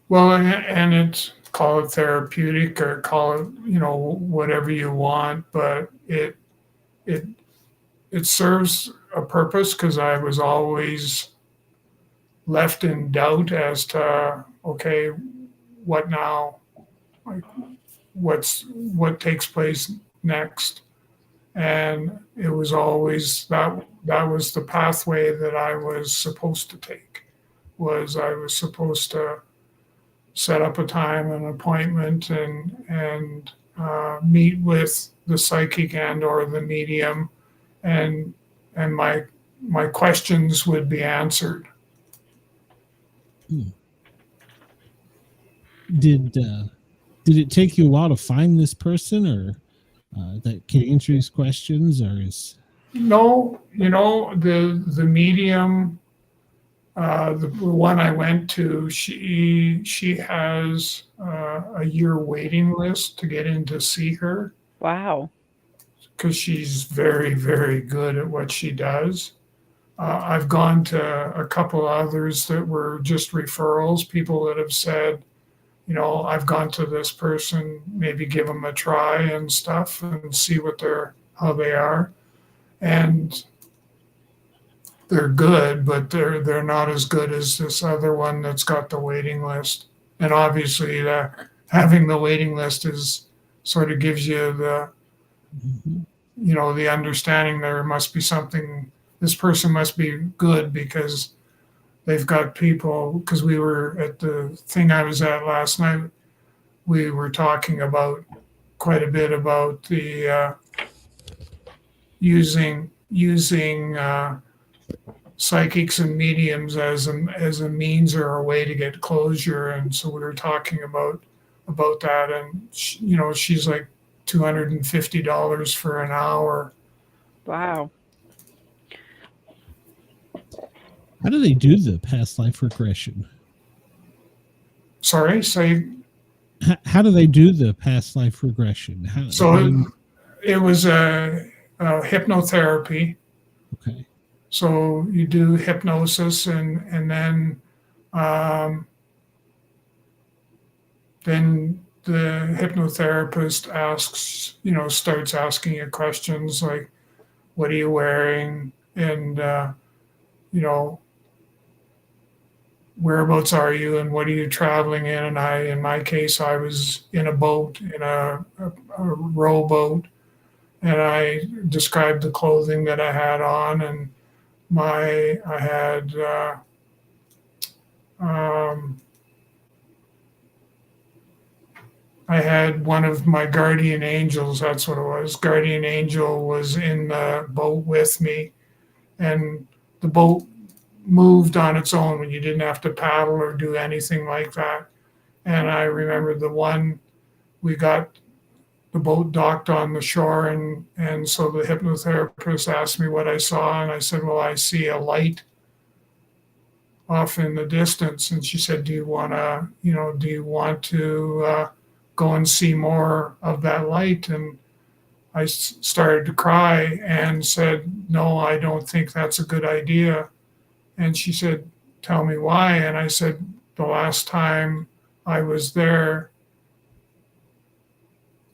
Speaker 5: Well, and it's, call it therapeutic or call it, whatever you want, but it it serves a purpose because I was always left in doubt as to, okay, what now? Like, what takes place next? And it was always that was the pathway that I was supposed to take. Was I was supposed to set up a time, an appointment, and meet with the psychic and or the medium, and my questions would be answered.
Speaker 3: Did it take you a while to find this person, or that can answer these questions, or is
Speaker 5: No, the medium, the one I went to, she has a year waiting list to get in to see her
Speaker 4: Wow.
Speaker 5: because she's very, very good at what she does. I've gone to a couple others that were just referrals, people that have said, I've gone to this person, maybe give them a try and stuff and see how they are. And they're good, but they're not as good as this other one that's got the waiting list. And obviously, having the waiting list is sort of gives you the understanding there must be something. This person must be good because they've got people. Because we were at the thing I was at last night, we were talking about quite a bit about the using psychics and mediums as a means or a way to get closure, and so we were talking about that, and she's like $250 for an hour.
Speaker 4: Wow.
Speaker 3: how do they do the past life regression?
Speaker 5: Sorry, say.
Speaker 3: How do they do the past life regression?
Speaker 5: It was a hypnotherapy.
Speaker 3: Okay.
Speaker 5: So you do hypnosis, and then the hypnotherapist starts asking you questions like, what are you wearing? And, whereabouts are you and what are you traveling in? And in my case, I was in a boat, in a rowboat, and I described the clothing that I had on, and I had one of my guardian angels. That's what it was. Guardian angel was in the boat with me, and the boat moved on its own when you didn't have to paddle or do anything like that. And I remember we got the boat docked on the shore, and so the hypnotherapist asked me what I saw, and I said, well, I see a light off in the distance. And she said, do you want to go and see more of that light? And I started to cry and said, no, I don't think that's a good idea. And she said, tell me why. And I said, the last time I was there,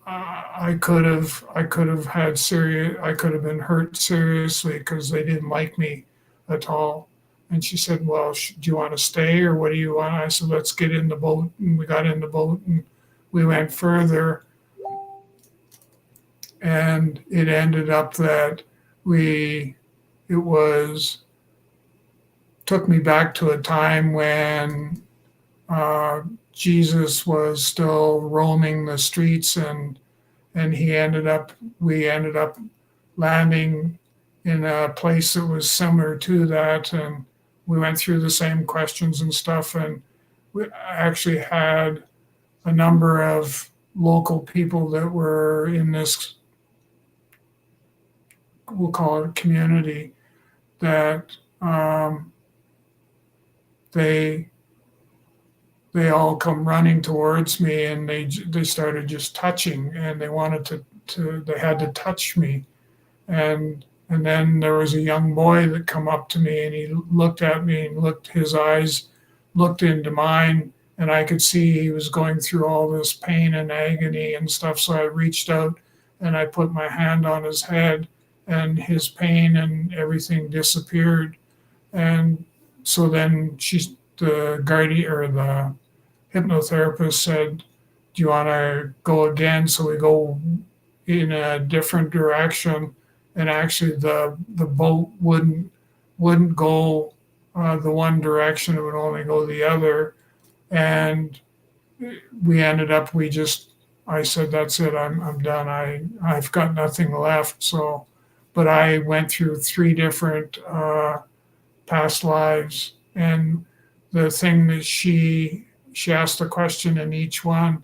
Speaker 5: I could have been hurt seriously because they didn't like me at all. And she said, well, do you want to stay or what do you want? I said, let's get in the boat. And we got in the boat and we went further. And it ended up that took me back to a time when Jesus was still roaming the streets, and we ended up landing in a place that was similar to that, and we went through the same questions and stuff, and we actually had a number of local people that were in this we'll call it a community, that they all come running towards me, and they started just touching, and they wanted to they had to touch me. And then there was a young boy that come up to me, and he looked at me, and his eyes looked into mine, and I could see he was going through all this pain and agony and stuff. So I reached out and I put my hand on his head, and his pain and everything disappeared. And so then the guardian or the hypnotherapist said, "Do you want to go again?" So we go in a different direction, and actually the boat wouldn't go the one direction; it would only go the other. And we ended up. I said, "That's it. I'm done. I've got nothing left." So, but I went through 3 different past lives, and the thing that she asked a question in each one.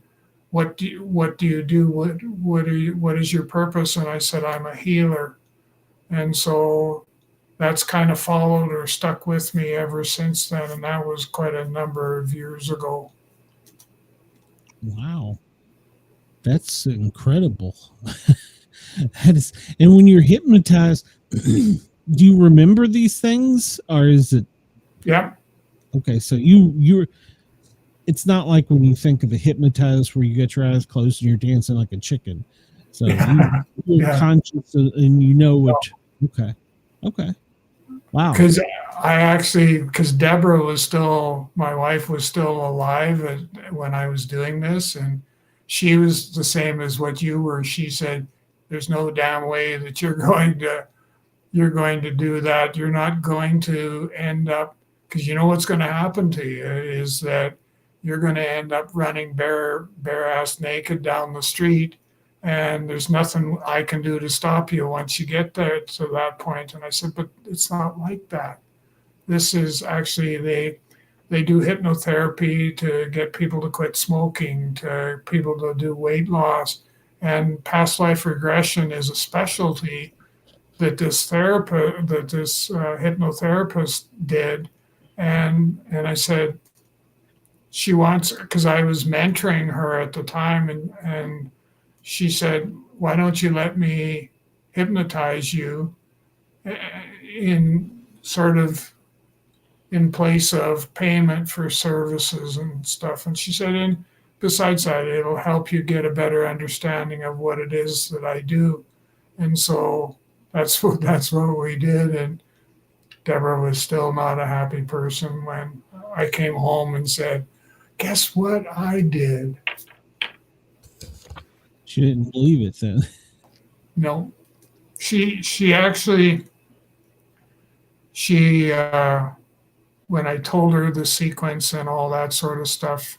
Speaker 5: What do you do? What is your purpose? And I said, I'm a healer. And so that's kind of followed or stuck with me ever since then. And that was quite a number of years ago.
Speaker 3: Wow. That's incredible. And when you're hypnotized, do you remember these things, or is it?
Speaker 5: Yeah.
Speaker 3: Okay. So you're, it's not like when you think of a hypnotized where you get your eyes closed and you're dancing like a chicken. So you're conscious and you know what. Okay. Wow.
Speaker 5: Because Deborah was still, my wife was still alive when I was doing this, and she was the same as what you were. She said, "There's no damn way that you're going to do that. You're not going to end up, because you know what's going to happen to you is that you're going to end up running bare ass naked down the street, and there's nothing I can do to stop you once you get there to that point." And I said, "But it's not like that. This is actually, they do hypnotherapy to get people to quit smoking, to people to do weight loss, and past life regression is a specialty that this hypnotherapist did." And I said, she wants, because I was mentoring her at the time, and she said, "Why don't you let me hypnotize you in sort of in place of payment for services and stuff?" And she said, "And besides that, it'll help you get a better understanding of what it is that I do." And so that's what we did. And Deborah was still not a happy person when I came home and said, "Guess what I did?"
Speaker 3: She didn't believe it then.
Speaker 5: No, she actually, when I told her the sequence and all that sort of stuff,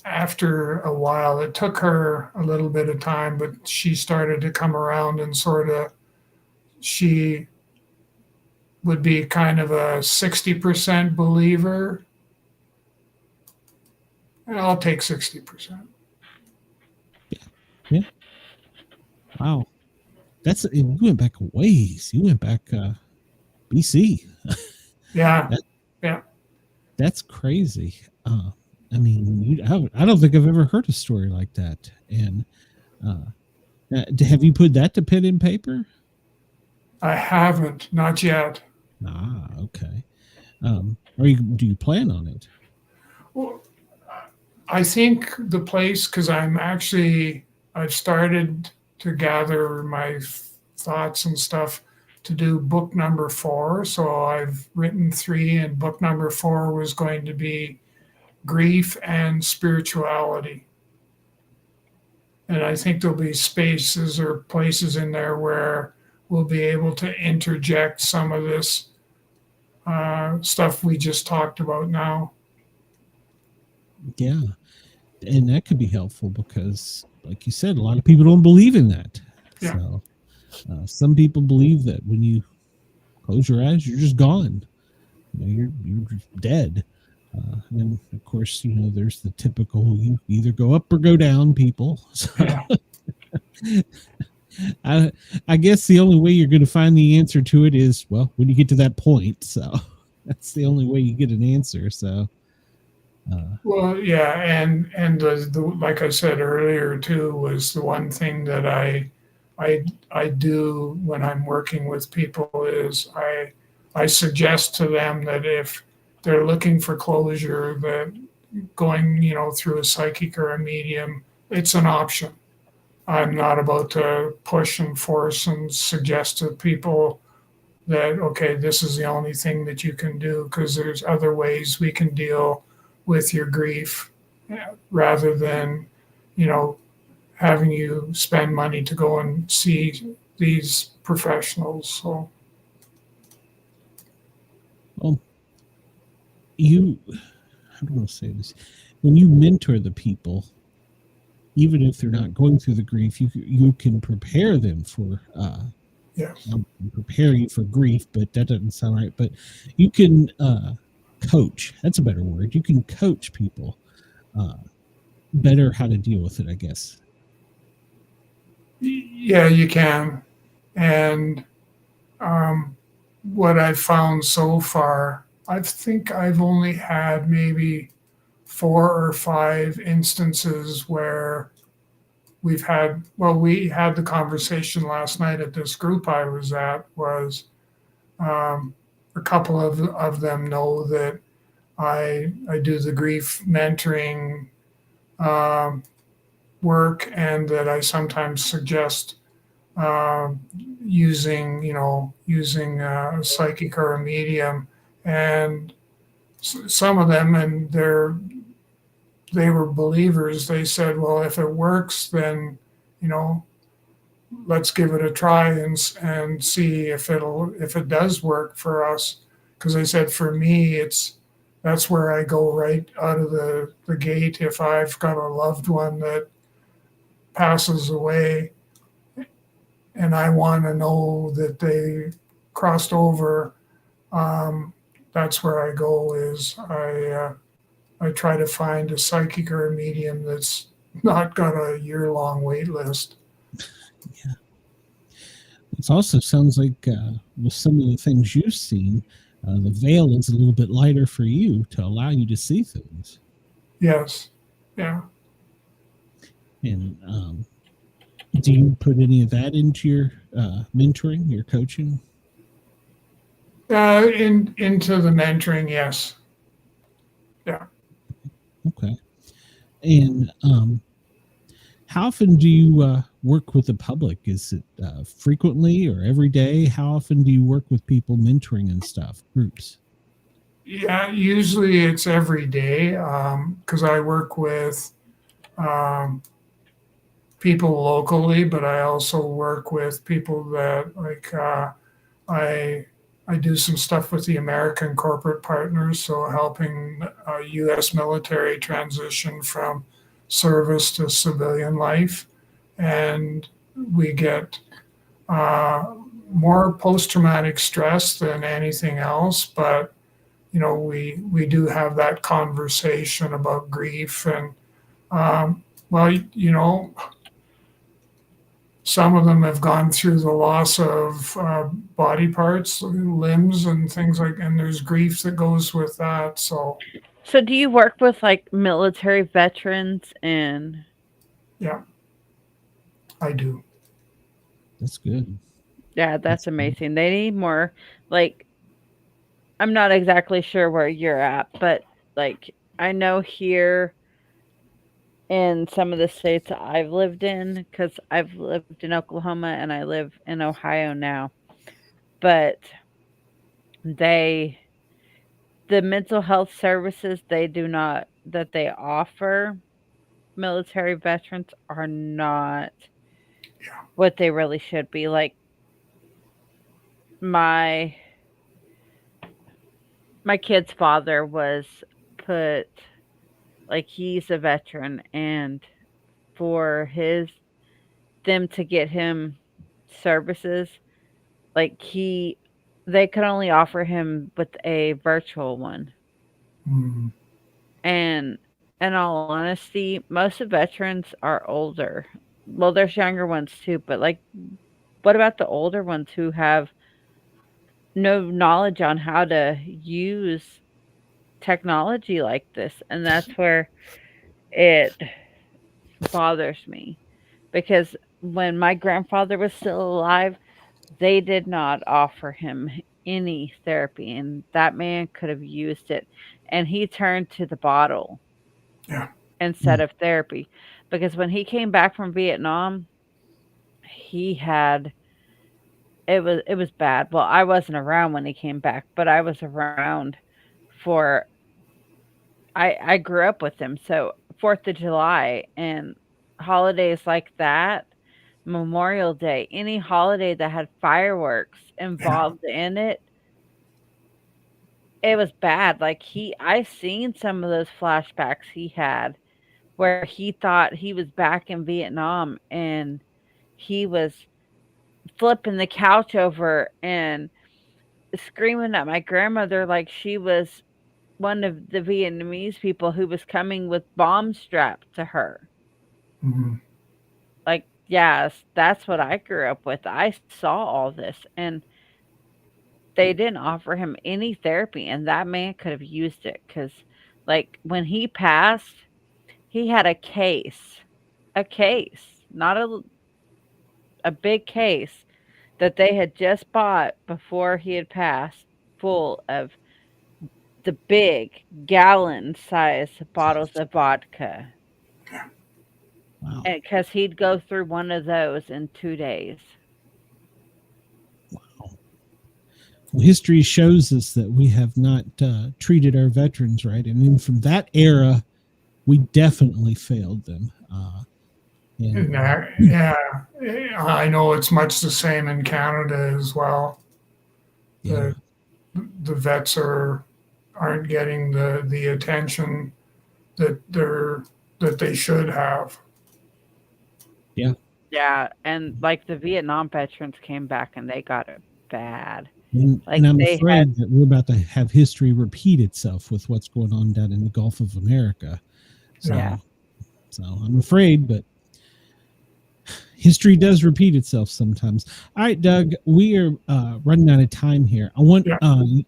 Speaker 5: after a while, it took her a little bit of time, but she started to come around, and sort of, she would be kind of a 60% believer. And I'll take 60%.
Speaker 3: Yeah. Wow. You went back a ways. You went back BC.
Speaker 5: Yeah.
Speaker 3: That's crazy. I mean, I don't think I've ever heard a story like that. And have you put that to pen and paper?
Speaker 5: I haven't, not yet.
Speaker 3: Ah, okay. Do you plan on it?
Speaker 5: Well, I think the place, because I've started to gather my thoughts and stuff to do book number 4. So I've written 3, and book number 4 was going to be grief and spirituality. And I think there'll be spaces or places in there where we'll be able to interject some of this stuff we just talked about now.
Speaker 3: Yeah. And that could be helpful because, like you said, a lot of people don't believe in that.
Speaker 5: Yeah.
Speaker 3: So some people believe that when you close your eyes, you're just gone. You're just dead. And of course, there's the typical, you either go up or go down people. So, I guess the only way you're going to find the answer to it is, well, when you get to that point. So that's the only way you get an answer. So,
Speaker 5: Well, yeah, and like I said earlier too, was the one thing that I do when I'm working with people is I suggest to them that if they're looking for closure, that going, through a psychic or a medium, it's an option. I'm not about to push and force and suggest to people that, okay, this is the only thing that you can do, because there's other ways we can deal with your grief, rather than, having you spend money to go and see these professionals. So,
Speaker 3: well, how do I say this? When you mentor the people, even if they're not going through the grief, you can prepare them for
Speaker 5: yes.
Speaker 3: prepare you for grief, but that doesn't sound right. But you can coach. That's a better word. You can coach people better how to deal with it, I guess.
Speaker 5: Yeah, you can. And what I've found so far, I think I've only had maybe 4 or 5 instances where we had the conversation last night at this group I was at. Was a couple of them know that I do the grief mentoring work, and that I sometimes suggest using a psychic or a medium. And some of them, and they were believers. They said, well, if it works, then let's give it a try and see if it does work for us. Because I said, for me, that's where I go right out of the gate. If I've got a loved one that passes away and I want to know that they crossed over, that's where I go. Is I try to find a psychic or a medium that's not got a year-long wait list.
Speaker 3: Yeah. It also sounds like with some of the things you've seen, the veil is a little bit lighter for you to allow you to see things.
Speaker 5: Yes. Yeah.
Speaker 3: And do you put any of that into your mentoring, your coaching?
Speaker 5: Into the mentoring, yes. Yeah.
Speaker 3: Okay. And how often do you work with the public? Is it frequently or every day? How often do you work with people mentoring and stuff, groups?
Speaker 5: Yeah, usually it's every day, because I work with people locally, but I also work with people that I do some stuff with the American corporate partners, so helping U.S. military transition from service to civilian life, and we get more post-traumatic stress than anything else, but we do have that conversation about grief, and some of them have gone through the loss of body parts, limbs, and things and there's grief that goes with that. So
Speaker 4: do you work with like military veterans and?
Speaker 5: yeah, I do.
Speaker 3: That's good.
Speaker 4: Yeah, that's amazing. They need more, like, I'm not exactly sure where you're at, but like I know here in some of the states that I've lived in, because I've lived in Oklahoma and I live in Ohio now, but the mental health services that they offer military veterans are not what they really should be. Like my kid's father was put, like, he's a veteran, and for them to get him services, like they could only offer him with a virtual one.
Speaker 5: Mm.
Speaker 4: And in all honesty, most of veterans are older. well, there's younger ones too, but like, what about the older ones who have no knowledge on how to use technology like this? And that's where it bothers me because when my grandfather was still alive, they did not offer him any therapy, and that man could have used it. And he turned to the bottle
Speaker 5: Yeah.
Speaker 4: instead of therapy because when he came back from Vietnam, he had it was bad. Well, I wasn't around when he came back, but I was around for I grew up with him. So 4th of July and holidays like that, Memorial Day, any holiday that had fireworks
Speaker 5: Yeah.
Speaker 4: involved in it, it was bad. Like I seen some of those flashbacks he had where he thought he was back in Vietnam and he was flipping the couch over and screaming at my grandmother like she was one of the Vietnamese people who was coming with bombs strapped to her.
Speaker 5: Mhm.
Speaker 4: Like, yes, that's what I grew up with. I saw all this and they didn't offer him any therapy and that man could have used it cuz like when he passed, he had a case, not a big case that they had just bought before he had passed full of the big gallon-sized bottles of vodka.
Speaker 3: Wow.
Speaker 4: And because he'd go through one of those in 2 days.
Speaker 3: Well, history shows us that we have not treated our veterans right. I mean, from that era, we definitely failed them. And,
Speaker 5: Yeah, I know it's much the same in Canada as well.
Speaker 3: yeah.
Speaker 5: The vets aren't getting the attention that they should have.
Speaker 4: Yeah, and, like, the Vietnam veterans came back and they got it bad. Like,
Speaker 3: And I'm
Speaker 4: they
Speaker 3: afraid
Speaker 4: had
Speaker 3: that we're about to have history repeat itself with what's going on down in the Gulf of America. So,
Speaker 4: Yeah.
Speaker 3: so I'm afraid, but history does repeat itself sometimes. All right, Doug, we are running out of time here. I want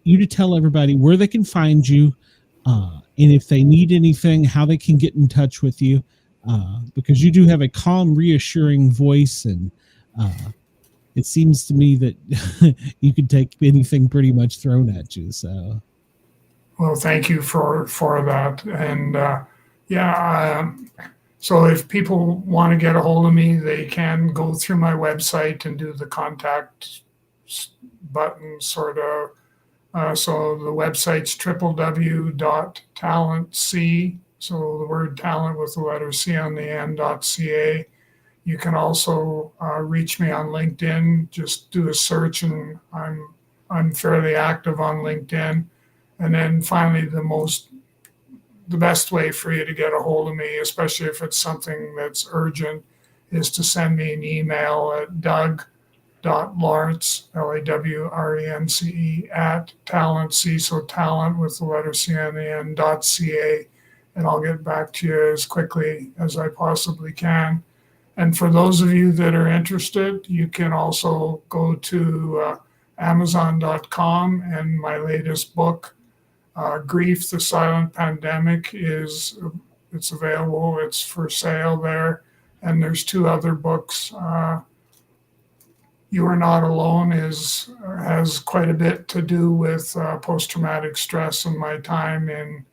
Speaker 3: you to tell everybody where they can find you, and if they need anything, how they can get in touch with you, because you do have a calm, reassuring voice, and it seems to me that you can take anything pretty much thrown at you. So,
Speaker 5: Well, thank you for that. And so if people want to get a hold of me, they can go through my website and do the contact button sort of. So the website's www.talentc. So the word talent with the letter C on the end.ca. You can also reach me on LinkedIn. Just do a search, and I'm fairly active on LinkedIn. And then finally, the best way for you to get a hold of me, especially if it's something that's urgent, is to send me an email at doug.lawrence, LAWRENCE, at TalentC, so talent with the letter C on the end.ca, and I'll get back to you as quickly as I possibly can. And for those of you that are interested, you can also go to Amazon.com, and my latest book, Grief, the Silent Pandemic, it's available. It's for sale there. And there's 2 other books. You Are Not Alone has quite a bit to do with post-traumatic stress and my time in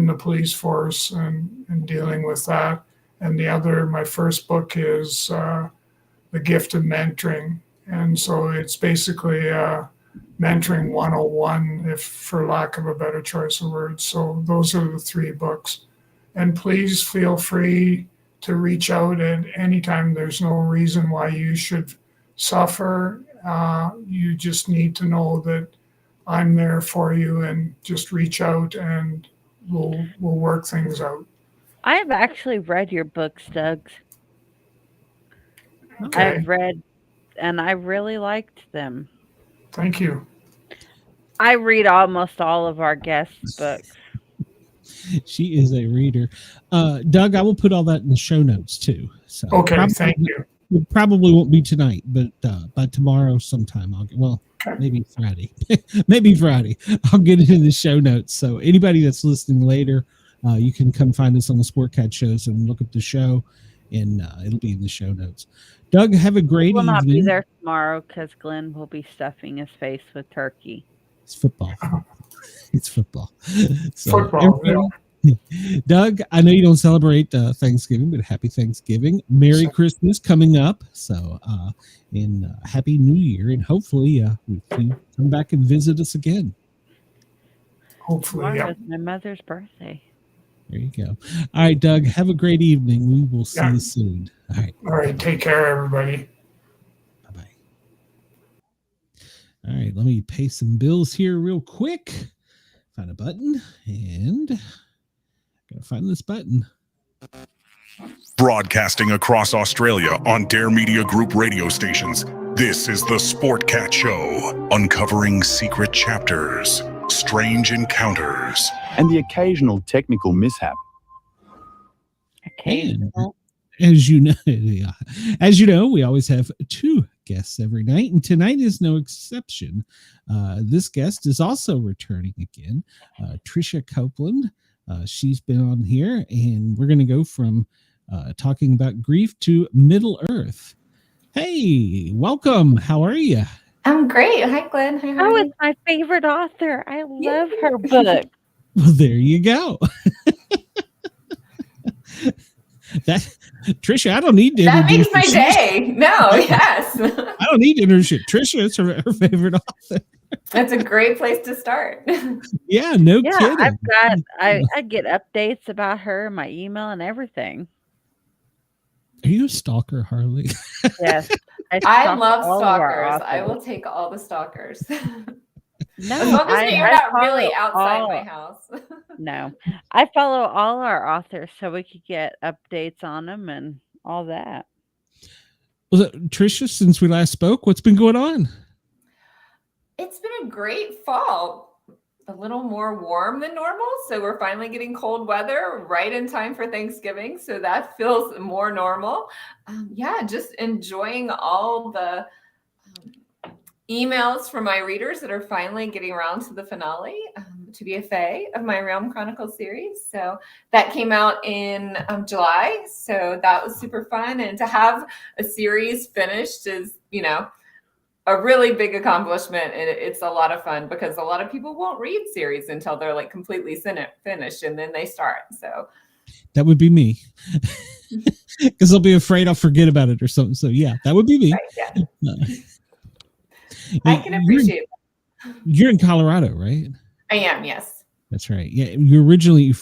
Speaker 5: the police force and dealing with that. And my first book is The Gift of Mentoring. And so it's basically mentoring 101, if for lack of a better choice of words. So those are the 3 books. And please feel free to reach out at any time. There's no reason why you should suffer. You just need to know that I'm there for you, and just reach out and we'll work things out.
Speaker 4: I have actually read your books, Doug.
Speaker 5: Okay.
Speaker 4: I've read and I really liked them.
Speaker 5: Thank you.
Speaker 4: I read almost all of our guests' books.
Speaker 3: She is a reader. Doug, I will put all that in the show notes too. So
Speaker 5: Okay, thank you.
Speaker 3: it probably won't be tonight, but by tomorrow sometime
Speaker 5: Okay.
Speaker 3: maybe Friday. Maybe Friday. I'll get it in the show notes. So anybody that's listening later, you can come find us on the Sportcat shows and look up the show, and it'll be in the show notes. Doug, have a great
Speaker 4: Will
Speaker 3: evening.
Speaker 4: not be there tomorrow because Glenn will be stuffing his face with turkey.
Speaker 3: It's football. It's football. So,
Speaker 5: Football,
Speaker 3: Doug, I know you don't celebrate Thanksgiving, but happy Thanksgiving. Merry Christmas coming up. So, and Happy New Year. And hopefully you come back and visit us again.
Speaker 5: Hopefully,
Speaker 4: Tomorrow
Speaker 5: yeah.
Speaker 4: is my mother's birthday.
Speaker 3: There you go. All right, Doug, have a great evening. We will see
Speaker 5: Yeah.
Speaker 3: you soon. All right.
Speaker 5: All right, take care, everybody.
Speaker 3: Bye-bye. All right, let me pay some bills here real quick. Find a button, and gotta find this button.
Speaker 1: Broadcasting across Australia on Dare Media Group radio stations, this is the Sportcat Show, uncovering secret chapters, strange encounters,
Speaker 2: and the occasional technical mishap.
Speaker 3: And as you know, we always have two guests every night, and tonight is no exception. This guest is also returning again, Tricia Copeland. She's been on here, and we're going to go from talking about grief to Middle Earth. Hey, welcome. How are you?
Speaker 6: I'm great. Hi, Glenn. Hi,
Speaker 4: Oh, it's my favorite author. I love her book.
Speaker 3: Well, there you go. That Tricia, I don't need to.
Speaker 6: That makes my
Speaker 3: her.
Speaker 6: day. No, yes.
Speaker 3: I don't need to introduce Tricia. It's her favorite author.
Speaker 6: That's a great place to start.
Speaker 3: Yeah, no
Speaker 4: Yeah,
Speaker 3: kidding.
Speaker 4: I get updates about her in my email and everything.
Speaker 3: Are you a stalker, Harley?
Speaker 4: Yes.
Speaker 6: I
Speaker 4: stalk
Speaker 6: love
Speaker 4: all of our
Speaker 6: stalkers. I
Speaker 4: authors.
Speaker 6: will take all the stalkers.
Speaker 4: No,
Speaker 6: As long as you're not
Speaker 4: follow
Speaker 6: really outside
Speaker 4: all-
Speaker 6: my house.
Speaker 4: No, I follow all our authors so we could get updates on them and all that.
Speaker 3: Well, Tricia, since we last spoke, what's been going on?
Speaker 6: It's been a great fall. A little more warm than normal. So we're finally getting cold weather right in time for Thanksgiving. So that feels more normal. Just enjoying all the emails from my readers that are finally getting around to the finale, to be a fae of my Realm Chronicles series. So that came out in July. So that was super fun. And to have a series finished is, a really big accomplishment. And it's a lot of fun because a lot of people won't read series until they're like completely finished and then they start. So
Speaker 3: that would be me. Because I'll be afraid I'll forget about it or something. So yeah, that would be me.
Speaker 6: Right, yeah. I can appreciate that.
Speaker 3: You're in Colorado, right?
Speaker 6: I am, yes.
Speaker 3: That's right. Yeah, you originally.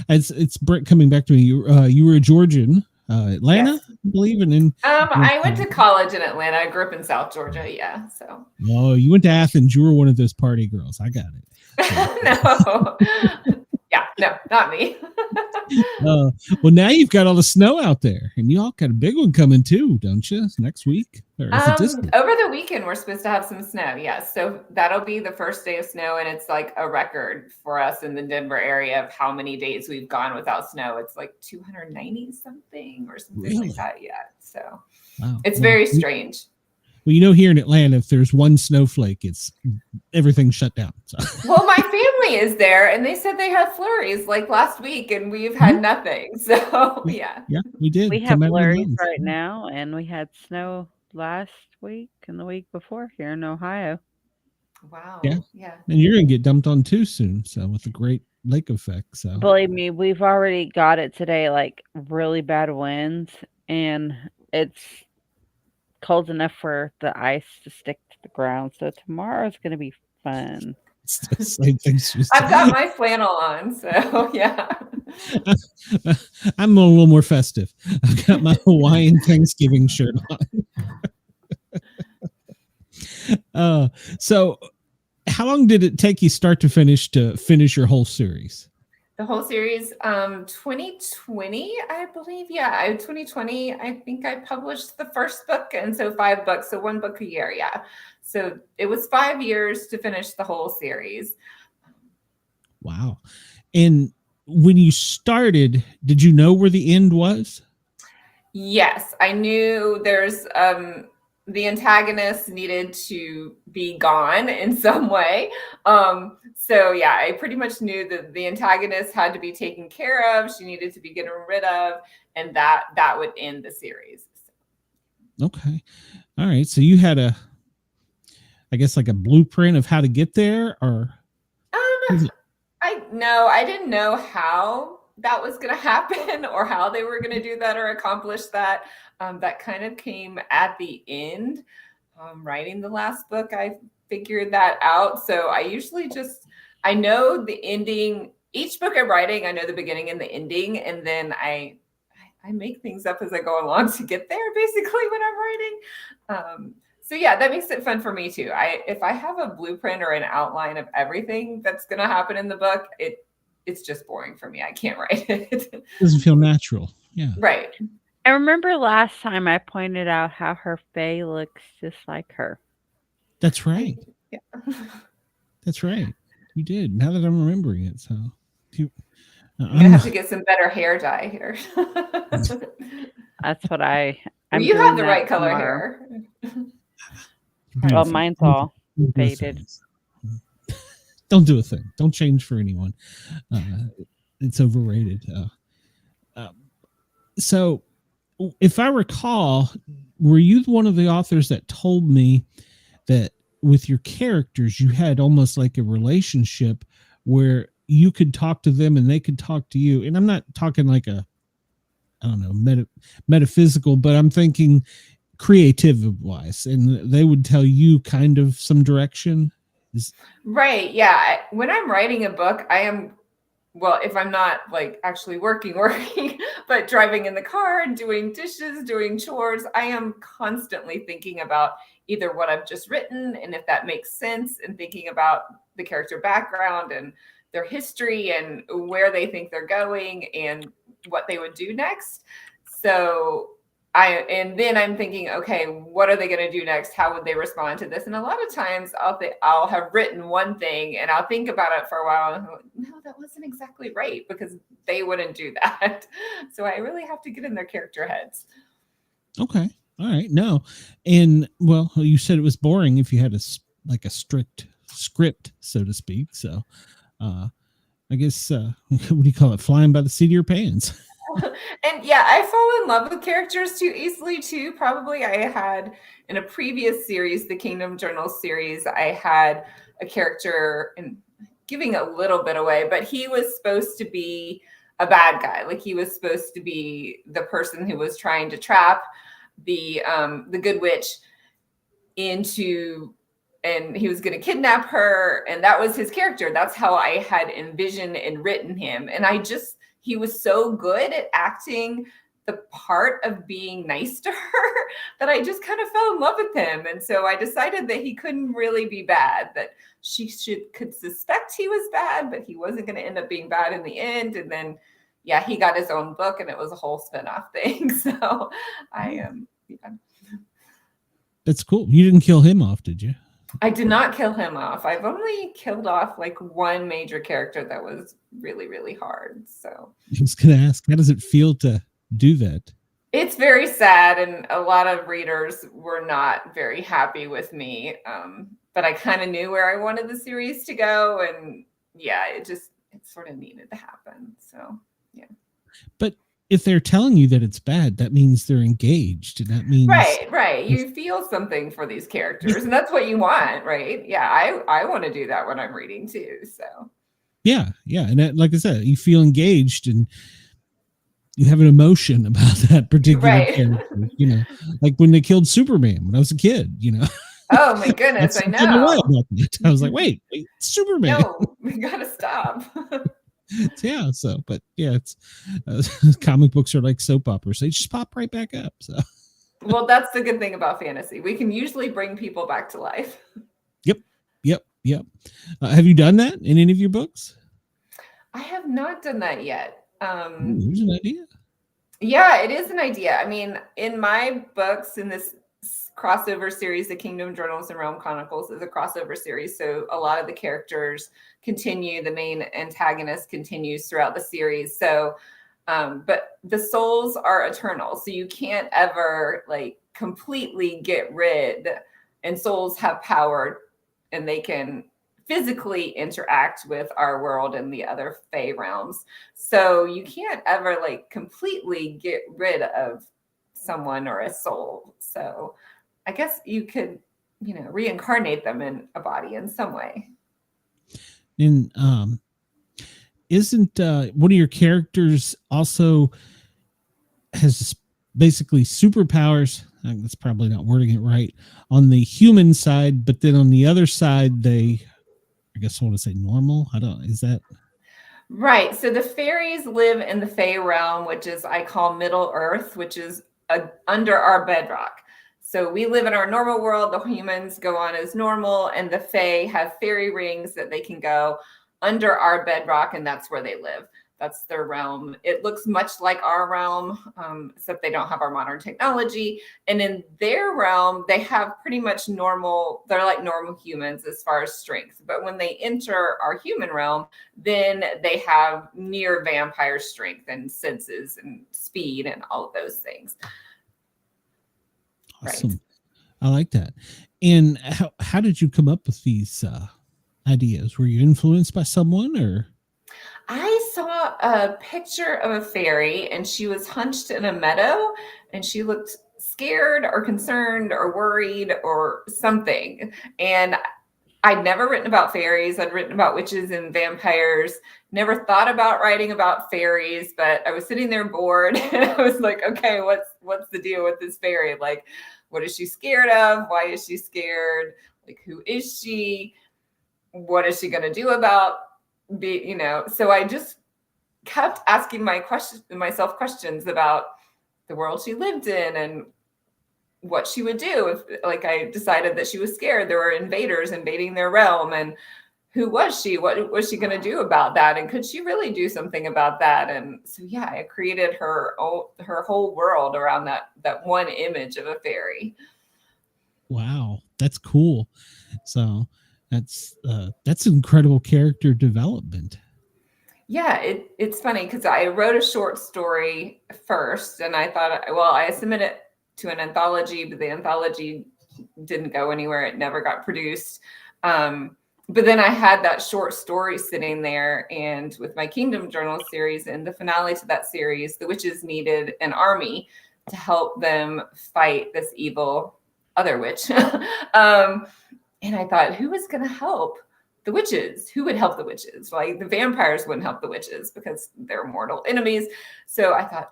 Speaker 3: It's Brett coming back to me. You were a Georgian, Atlanta,
Speaker 6: Yes.
Speaker 3: I believe, and then.
Speaker 6: I went to college in Atlanta. I grew up in South Georgia. Yeah, so.
Speaker 3: Oh, you went to Athens. You were one of those party girls. I got it.
Speaker 6: No. Yeah, no, not me.
Speaker 3: Well, now you've got all the snow out there, and you all got a big one coming too, don't you? Next week, or is it this week?
Speaker 6: Over the weekend, we're supposed to have some snow. Yes, so that'll be the first day of snow, and it's like a record for us in the Denver area of how many days we've gone without snow. It's like 290 something or something
Speaker 3: Really?
Speaker 6: like that. Yeah, so
Speaker 3: Wow.
Speaker 6: it's very strange.
Speaker 3: Well, here in Atlanta, if there's one snowflake, it's everything's shut down. So.
Speaker 6: Well, my family is there, and they said they had flurries like last week, and we've had nothing. So yeah,
Speaker 3: We did.
Speaker 4: We have
Speaker 3: Come out with
Speaker 4: flurries
Speaker 3: those.
Speaker 4: right now, and we had snow last week and the week before here in Ohio.
Speaker 6: wow,
Speaker 3: Yeah.
Speaker 6: yeah.
Speaker 3: And you're gonna get dumped on too soon. So with the Great Lake effect. So
Speaker 4: Believe me, we've already got it today, like really bad winds, and it's cold enough for the ice to stick to the ground. So tomorrow's going to be fun.
Speaker 3: it's the same thing.
Speaker 6: I've got my flannel on, so yeah.
Speaker 3: I'm a little more festive. I've got my Hawaiian Thanksgiving shirt on. So how long did it take you start to finish your whole series?
Speaker 6: The whole series, 2020, I believe. Yeah, 2020, I think I published the first book. And so 5 books, so 1 book a year. Yeah. So it was 5 years to finish the whole series.
Speaker 3: Wow. And when you started, did you know where the end was?
Speaker 6: Yes, I knew there's the antagonist needed to be gone in some way. So yeah, I pretty much knew that the antagonist had to be taken care of. She needed to be getting rid of, and that would end the series.
Speaker 3: Okay. All right. So you had I guess like a blueprint of how to get there, or
Speaker 6: I didn't know how that was going to happen or how they were going to do that or accomplish that. That kind of came at the end. Writing the last book, I figured that out. So I usually I know the ending. Each book I'm writing, I know the beginning and the ending, and then I make things up as I go along to get there, basically, when I'm writing. So yeah, that makes it fun for me too. If I have a blueprint or an outline of everything that's going to happen in the book, it's just boring for me. I can't write it.
Speaker 3: It doesn't feel natural. Yeah.
Speaker 6: Right.
Speaker 4: I remember last time I pointed out how her fae looks just like her.
Speaker 3: That's right.
Speaker 6: Yeah.
Speaker 3: That's right. You did. Now that I'm remembering it, so
Speaker 6: I'm gonna have to get some better hair dye here.
Speaker 4: That's what I'm
Speaker 6: you
Speaker 4: doing
Speaker 6: have the
Speaker 4: that
Speaker 6: right color
Speaker 4: tomorrow.
Speaker 6: hair.
Speaker 4: Well, mine's all faded.
Speaker 3: Don't do a thing. Don't change for anyone. It's overrated. So, if I recall, were you one of the authors that told me that with your characters, you had almost like a relationship where you could talk to them and they could talk to you? And I'm not talking like I don't know, metaphysical, but I'm thinking creative wise, and they would tell you kind of some direction.
Speaker 6: Right. Yeah. When I'm writing a book, I am, well, if I'm not like actually working, but driving in the car, doing dishes, doing chores, I am constantly thinking about either what I've just written and if that makes sense, and thinking about the character background and their history and where they think they're going and what they would do next. So then I'm thinking, okay, what are they going to do next? How would they respond to this? And a lot of times I'll have written one thing and I'll think about it for a while and go, no, that wasn't exactly right, because they wouldn't do that. So I really have to get in their character heads.
Speaker 3: Okay. All right. No. And well, you said it was boring if you had a strict script, so to speak. So I guess, what do you call it? Flying by the seat of your pants.
Speaker 6: And yeah, I fall in love with characters too easily too. Probably I had in a previous series, the Kingdom Journals series, I had a character, and giving a little bit away, but he was supposed to be a bad guy. Like he was supposed to be the person who was trying to trap the good witch into, and he was going to kidnap her. And that was his character. That's how I had envisioned and written him. And he was so good at acting the part of being nice to her that I just kind of fell in love with him. And so I decided that he couldn't really be bad, that she could suspect he was bad, but he wasn't going to end up being bad in the end. And then, yeah, he got his own book and it was a whole spinoff thing. So yeah.
Speaker 3: That's cool. You didn't kill him off, did you?
Speaker 6: I did not kill him off. I've only killed off like one major character that was really, really hard. So
Speaker 3: I was going to ask, how does it feel to do that?
Speaker 6: It's very sad, and a lot of readers were not very happy with me. But I kind of knew where I wanted the series to go, and yeah, it sort of needed to happen. So yeah.
Speaker 3: But if they're telling you that it's bad, that means they're engaged, and that means
Speaker 6: right. You feel something for these characters, and that's what you want, right? Yeah, I want to do that when I'm reading too. So
Speaker 3: yeah, and that, like I said, you feel engaged and you have an emotion about that particular character. You know, like when they killed Superman when I was a kid. You know.
Speaker 6: Oh my goodness, I know.
Speaker 3: I was like, wait, Superman.
Speaker 6: No, we gotta stop.
Speaker 3: Yeah, so but yeah, it's comic books are like soap operas. They just pop right back up. So
Speaker 6: well, that's the good thing about fantasy. We can usually bring people back to life.
Speaker 3: Yep. Have you done that in any of your books?
Speaker 6: I have not done that yet.
Speaker 3: Here's an idea.
Speaker 6: Yeah, it is an idea. I mean, in my books, in this crossover series. The Kingdom Journals and Realm Chronicles is a crossover series. So a lot of the characters continue, the main antagonist continues throughout the series. So, but the souls are eternal. So you can't ever like completely get rid, and souls have power and they can physically interact with our world and the other Fae realms. So you can't ever like completely get rid of someone or a soul. So I guess you could, reincarnate them in a body in some way.
Speaker 3: And isn't one of your characters also has basically superpowers? That's probably not wording it right on the human side, but then on the other side, I guess I want to say normal. Is that
Speaker 6: right? So the fairies live in the Fae realm, which is I call Middle Earth, which is under our bedrock. So we live in our normal world. The humans go on as normal, and the Fae have fairy rings that they can go under our bedrock, and that's where they live. That's their realm. It looks much like our realm, except they don't have our modern technology. And in their realm, they have pretty much they're like normal humans as far as strength. But when they enter our human realm, then they have near vampire strength and senses and speed and all of those things.
Speaker 3: awesome?
Speaker 6: Right.
Speaker 3: I like that. And how did you come up with these ideas? Were you influenced by someone, or?
Speaker 6: I saw a picture of a fairy, and she was hunched in a meadow, and she looked scared or concerned or worried or something. And I'd never written about fairies. I'd written about witches and vampires, never thought about writing about fairies, but I was sitting there bored and I was like, okay, what's the deal with this fairy? Like, what is she scared of? Why is she scared? Like, who is she? What is she going to do about so I just kept asking myself questions about the world she lived in and what she would do if, like, I decided that she was scared there were invaders invading their realm, and who was she? What was she going to do about that? And could she really do something about that? And so, yeah, I created her whole world around that one image of a fairy.
Speaker 3: Wow, that's cool. So that's incredible character development.
Speaker 6: Yeah, it's funny because I wrote a short story first, and I thought, well, I submitted it to an anthology, but the anthology didn't go anywhere. It never got produced. But then I had that short story sitting there, and with my Kingdom Journal series and the finale to that series, the witches needed an army to help them fight this evil other witch. And I thought, who was going to help the witches? Who would help the witches? Like, the vampires wouldn't help the witches because they're mortal enemies. So I thought,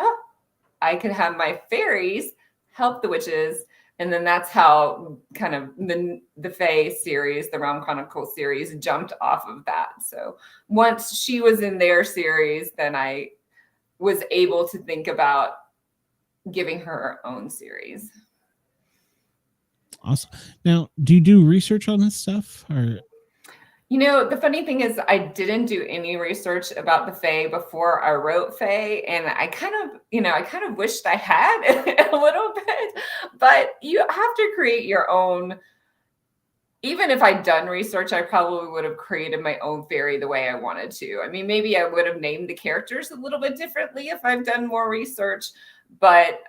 Speaker 6: I could have my fairies help the witches. And then that's how kind of the Fae series, the Realm Chronicles series, jumped off of that. So once she was in their series, then I was able to think about giving her her own series.
Speaker 3: Awesome. Now, do you do research on this stuff, or?
Speaker 6: The funny thing is I didn't do any research about the Fae before I wrote Fae, and I kind of wished I had a little bit, but you have to create your own. Even if I'd done research, I probably would have created my own fairy the way I wanted to. I mean, maybe I would have named the characters a little bit differently if I've done more research, but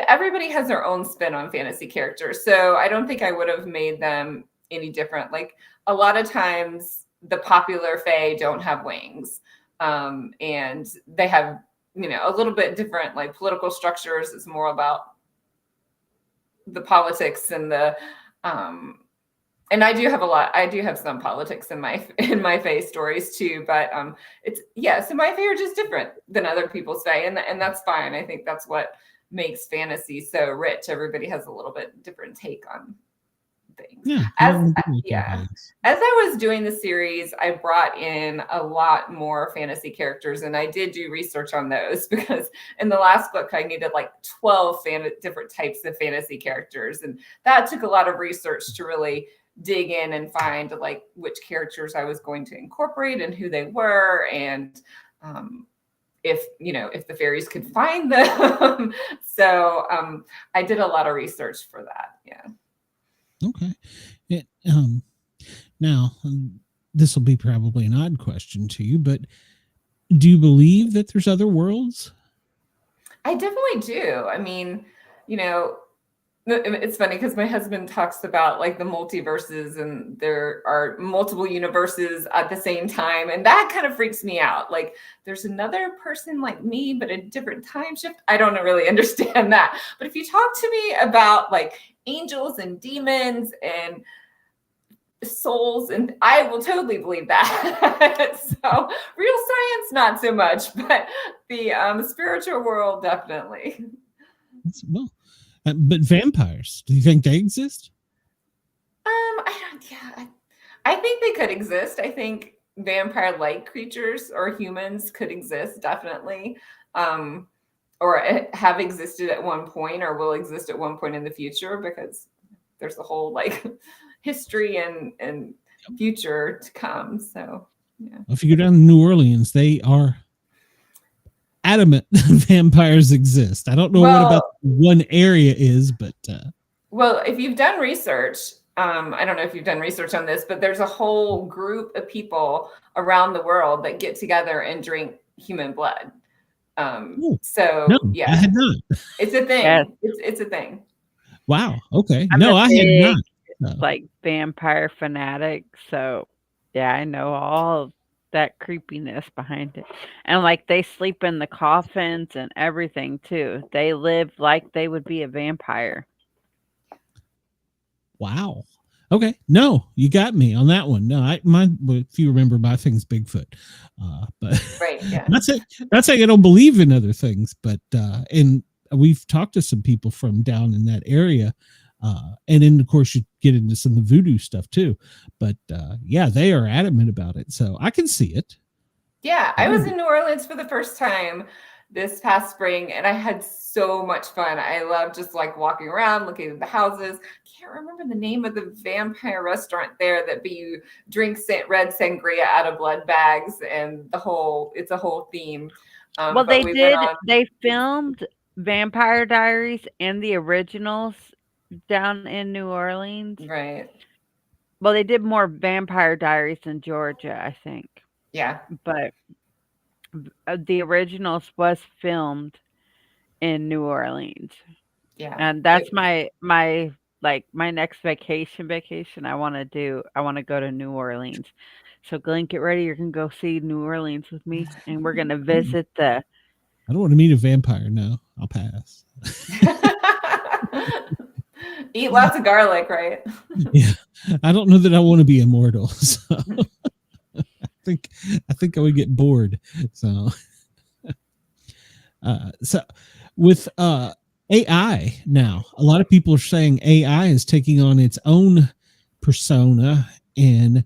Speaker 6: everybody has their own spin on fantasy characters. So I don't think I would have made them any different. Like, a lot of times the popular Fae don't have wings. And they have, a little bit different, like, political structures. It's more about the politics and and I do have some politics in my Fae stories too, but so my Fae are just different than other people's Fae, and that's fine. I think that's what makes fantasy so rich. Everybody has a little bit different take on things.
Speaker 3: Yeah.
Speaker 6: As I was doing the series, I brought in a lot more fantasy characters, and I did do research on those because in the last book I needed like 12 different types of fantasy characters, and that took a lot of research to really dig in and find like which characters I was going to incorporate and who they were, and if the fairies could find them. So I did a lot of research for that. Yeah.
Speaker 3: Okay. Now, this will be probably an odd question to you, but do you believe that there's other worlds?
Speaker 6: I definitely do. I mean, it's funny because my husband talks about like the multiverses, and there are multiple universes at the same time. And that kind of freaks me out. Like there's another person like me, but a different time shift. I don't really understand that. But if you talk to me about like angels and demons and souls, and I will totally believe that. So real science, not so much, but the spiritual world, definitely.
Speaker 3: Well, but vampires, do you think they exist?
Speaker 6: I think they could exist. I think vampire-like creatures or humans could exist, definitely, or have existed at one point, or will exist at one point in the future, because there's a whole like history and future to come. So yeah.
Speaker 3: If you go down to New Orleans, they are adamant vampires exist. I don't know what about one area is, but
Speaker 6: well, if you've done research, I don't know if you've done research on this, but there's a whole group of people around the world that get together and drink human blood. So
Speaker 3: no,
Speaker 6: yeah,
Speaker 3: I had not.
Speaker 6: It's a thing.
Speaker 4: Yes.
Speaker 6: It's a thing.
Speaker 3: Wow. Okay.
Speaker 4: I'm
Speaker 3: No,
Speaker 4: a
Speaker 3: I had not. No.
Speaker 4: like vampire fanatic, so yeah, I know all of that creepiness behind it. And like they sleep in the coffins and everything too. They live like they would be a vampire.
Speaker 3: Wow. Okay. No, you got me on that one. No, if you remember, my thing's Bigfoot. But
Speaker 6: Right, yeah.
Speaker 3: not saying I don't believe in other things, but and we've talked to some people from down in that area. And then of course you get into some of the voodoo stuff too, but yeah, they are adamant about it, so I can see it.
Speaker 6: Yeah, I was in New Orleans for the first time this past spring, and I had so much fun. I love just like walking around, looking at the houses. Can't remember the name of the vampire restaurant there that you drink red sangria out of blood bags, and it's a whole theme.
Speaker 4: Well, they filmed Vampire Diaries and the originals down in New Orleans.
Speaker 6: Right.
Speaker 4: Well, they did more Vampire Diaries in Georgia, I think.
Speaker 6: Yeah.
Speaker 4: But the originals was filmed in New Orleans.
Speaker 6: Yeah.
Speaker 4: And that's my next vacation I want to go to New Orleans. So Glenn, get ready. You're going to go see New Orleans with me, and we're going to visit
Speaker 3: I don't want to meet a vampire. No, I'll pass.
Speaker 6: Eat lots of garlic, right?
Speaker 3: Yeah. I don't know that I want to be immortal. So I think I would get bored. So with AI now, a lot of people are saying AI is taking on its own persona, and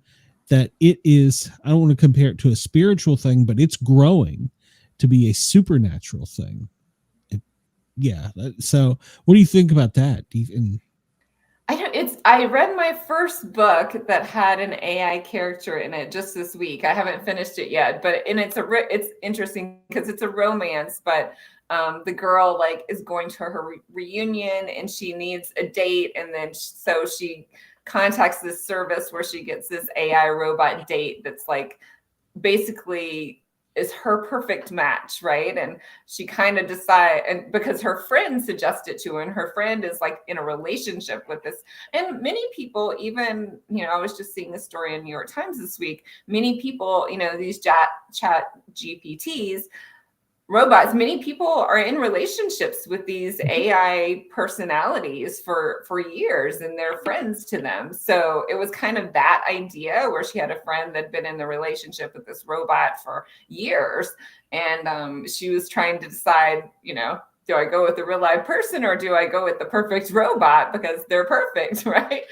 Speaker 3: that it is, I don't want to compare it to a spiritual thing, but it's growing to be a supernatural thing. So what do you think about that?
Speaker 6: I read my first book that had an AI character in it just this week. I haven't finished it yet, but it's interesting because it's a romance, but the girl like is going to her reunion and she needs a date, and then so she contacts this service where she gets this AI robot date that's like basically is her perfect match, right? And she kind of decide, and because her friend suggested to her, and her friend is like in a relationship with this, and many people, even I was just seeing a story in New York Times this week. Many people, these chat GPTs robots, many people are in relationships with these AI personalities for years, and they're friends to them. So it was kind of that idea where she had a friend that'd been in the relationship with this robot for years. And she was trying to decide, do I go with the real live person or do I go with the perfect robot because they're perfect, right?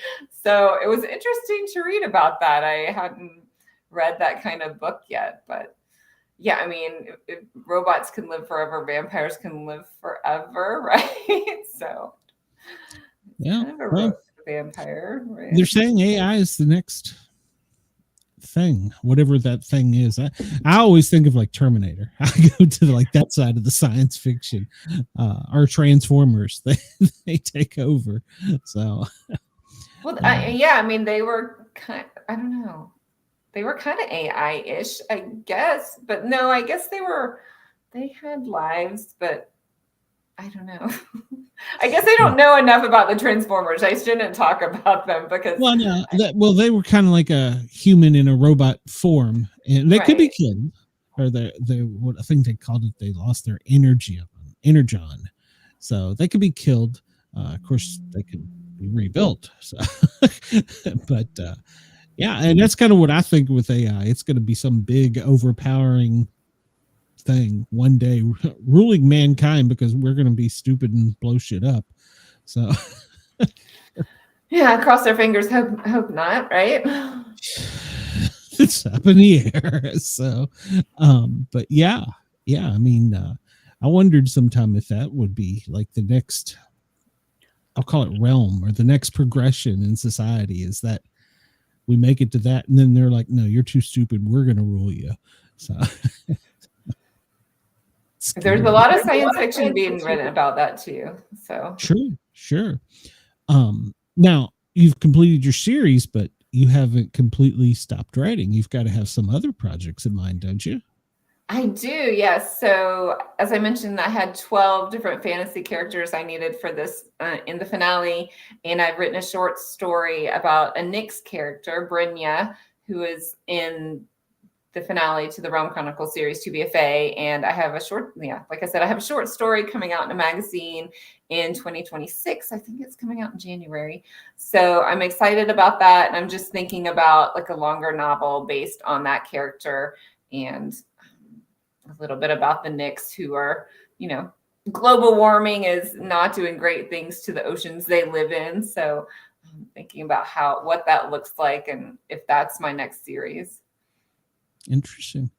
Speaker 6: So it was interesting to read about that. I hadn't read that kind of book yet, but yeah, I mean, if robots can live forever, vampires can live forever, right? So,
Speaker 3: yeah,
Speaker 6: kind of a vampire. Right?
Speaker 3: They're saying AI is the next thing, whatever that thing is. I always think of like Terminator. I go to like that side of the science fiction. Our Transformers, they take over. So,
Speaker 6: Well, I mean, they were I don't know. They were kind of AI-ish, I guess. But no, I guess they had lives, but I don't know. I guess I don't know enough about the Transformers. I shouldn't talk about them because.
Speaker 3: Well, no, they were kind of like a human in a robot form, and they could be killed, or they what I think they called it. They lost their energon, so they could be killed. Of course, they could be rebuilt. So, but yeah, and that's kind of what I think with AI. It's going to be some big, overpowering thing one day ruling mankind because we're going to be stupid and blow shit up. So
Speaker 6: yeah, cross our fingers, hope not, right?
Speaker 3: It's up in the air. So but yeah, I mean, I wondered sometime if that would be like the next, I'll call it realm, or the next progression in society, is that we make it to that and then they're like, no, you're too stupid, we're going to rule you. So
Speaker 6: there's a lot of science fiction being written about that too. So
Speaker 3: sure. Now you've completed your series, but you haven't completely stopped writing. You've got to have some other projects in mind, don't you?
Speaker 6: I do, yes. So as I mentioned, I had 12 different fantasy characters I needed for this in the finale, and I've written a short story about a Nyx character, Brynja, who is in the finale to the Realm Chronicles series to be a fae. And I have like I said, I have a short story coming out in a magazine in 2026. I think it's coming out in January. So I'm excited about that. And I'm just thinking about like a longer novel based on that character, and a little bit about the Nyx, who are, global warming is not doing great things to the oceans they live in. So I'm thinking about what that looks like and if that's my next series.
Speaker 3: Interesting.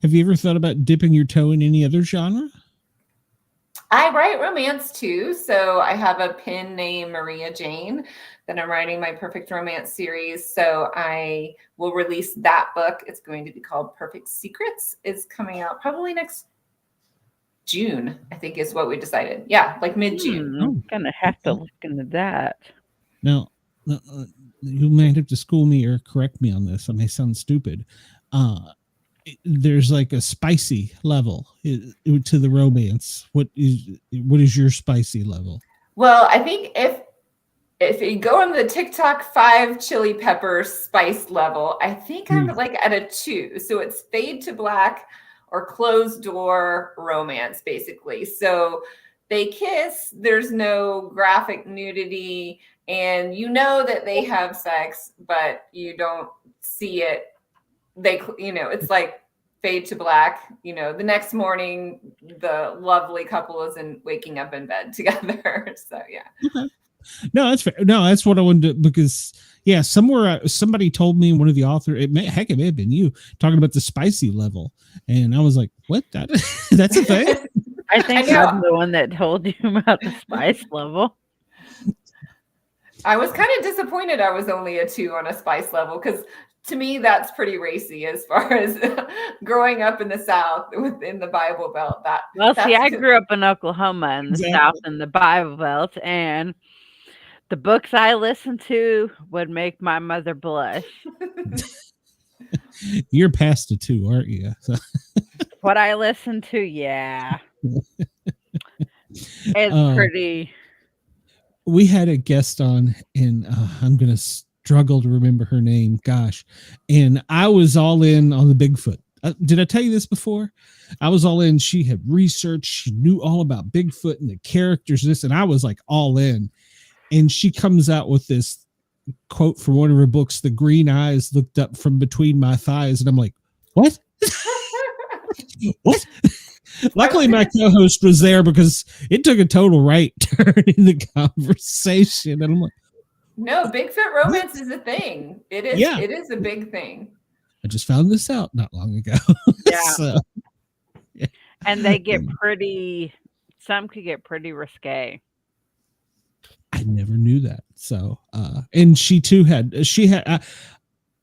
Speaker 3: Have you ever thought about dipping your toe in any other genre?
Speaker 6: I write romance too. So I have a pen named Maria Jane that I'm writing my perfect romance series. So I will release that book. It's going to be called Perfect Secrets. It's coming out probably next June, I think is what we decided. Yeah, like mid-June.
Speaker 4: I'm gonna have to look into that.
Speaker 3: Now, you might have to school me or correct me on this. I may sound stupid. There's like a spicy level to the romance. What is your spicy level?
Speaker 6: Well, I think if you go on the TikTok 5 chili pepper spice level, I think I'm like at a 2. So it's fade to black or closed door romance, basically. So they kiss, there's no graphic nudity, and that they have sex, but you don't see it. It's like fade to black. The next morning, the lovely couple isn't waking up in bed together. So yeah.
Speaker 3: Okay. No, that's fair. No, that's what I wanted to, because somewhere somebody told me, one of the authors, it may have been you, talking about the spicy level, and I was like, what? That's a thing?
Speaker 4: I think I'm the one that told you about the spice level.
Speaker 6: I was kind of disappointed I was only a 2 on a spice level, because to me, that's pretty racy as far as growing up in the South within the Bible Belt.
Speaker 4: I grew up in Oklahoma in the South in the Bible Belt, and the books I listened to would make my mother blush.
Speaker 3: You're past a 2, aren't you?
Speaker 4: What I listened to, yeah. It's pretty.
Speaker 3: We had a guest on, and I'm going to struggle to remember her name. Gosh. And I was all in on the Bigfoot. Did I tell you this before? I was all in. She had researched. She knew all about Bigfoot and the characters, and I was like all in. And she comes out with this quote from one of her books, "The green eyes looked up from between my thighs." And I'm like, what? What? Luckily, my co-host was there, because it took a total right turn in the conversation. And I'm like,
Speaker 6: no, Bigfoot romance is a thing. It is. Yeah. It is a big thing.
Speaker 3: I just found this out not long ago.
Speaker 4: Yeah.
Speaker 3: So, yeah.
Speaker 4: And they get some could get pretty risque.
Speaker 3: I never knew that. So, and she too had,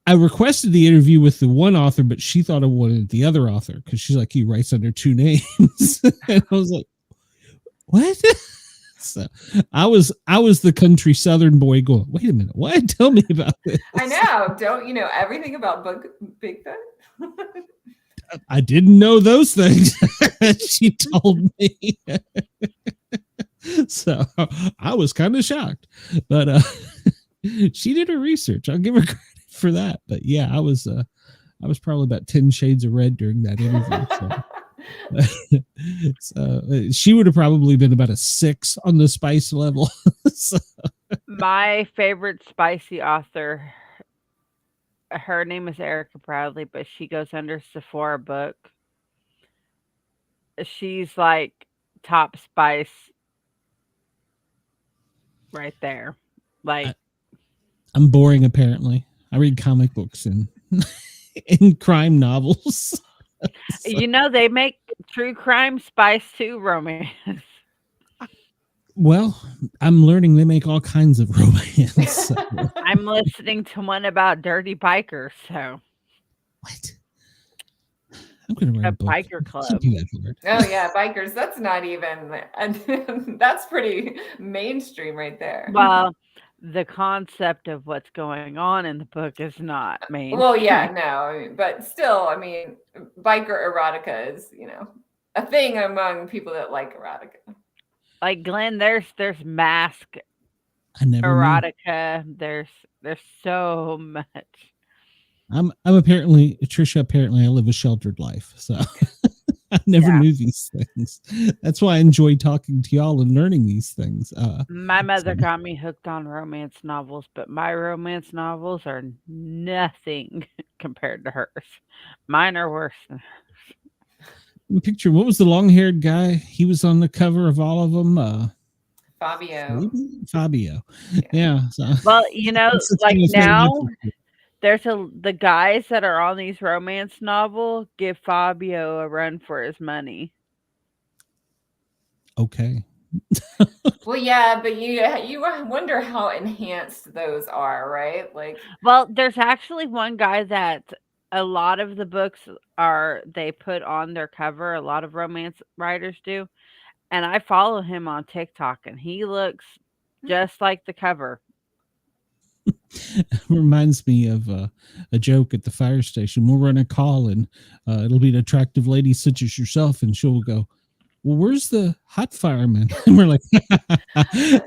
Speaker 3: I requested the interview with the one author, but she thought I wanted the other author because she's like, he writes under two names. And I was like, what? So I was the country Southern boy going, wait a minute, what? Tell me about this.
Speaker 6: I know. Don't you know everything about Bigfoot?
Speaker 3: I didn't know those things. She told me. So I was kind of shocked, but she did her research. I'll give her credit for that. But yeah, I was probably about 10 shades of red during that interview. So, she would have probably been about a 6 on the spice level. So.
Speaker 4: My favorite spicy author, her name is Erica Proudly, but she goes under Sephora Book. She's like top spice right there. Like,
Speaker 3: I'm boring apparently. I read comic books and crime novels.
Speaker 4: you know, they make true crime spice too, romance.
Speaker 3: Well, I'm learning they make all kinds of romance. So.
Speaker 4: I'm listening to one about dirty bikers, so.
Speaker 3: What? I'm going to write a book.
Speaker 4: Biker club.
Speaker 6: Oh yeah, bikers. That's not even. That's pretty mainstream right there.
Speaker 4: Well, the concept of what's going on in the book is not mainstream.
Speaker 6: Well, yeah, no, but still, I mean, biker erotica is, a thing among people that like erotica.
Speaker 4: Like Glenn, there's mask
Speaker 3: erotica.
Speaker 4: Knew. There's so much.
Speaker 3: I'm apparently Tricia. Apparently, I live a sheltered life, so I never knew these things. That's why I enjoy talking to y'all and learning these things.
Speaker 4: My mother got me hooked on romance novels, but my romance novels are nothing compared to hers. Mine are worse than hers.
Speaker 3: Picture, what was the long-haired guy? He was on the cover of all of them. Fabio. Yeah. So.
Speaker 4: Well, like now, the guys that are on these romance novels give Fabio a run for his money.
Speaker 3: Okay.
Speaker 6: Well, yeah, but you wonder how enhanced those are, right? Like,
Speaker 4: well, there's actually one guy that a lot of the books they put on their cover. A lot of romance writers do, and I follow him on TikTok, and he looks just like the cover.
Speaker 3: Reminds me of a joke at the fire station. We'll run a call, and it'll be an attractive lady such as yourself, and she'll go, well, where's the hot fireman? And we're like,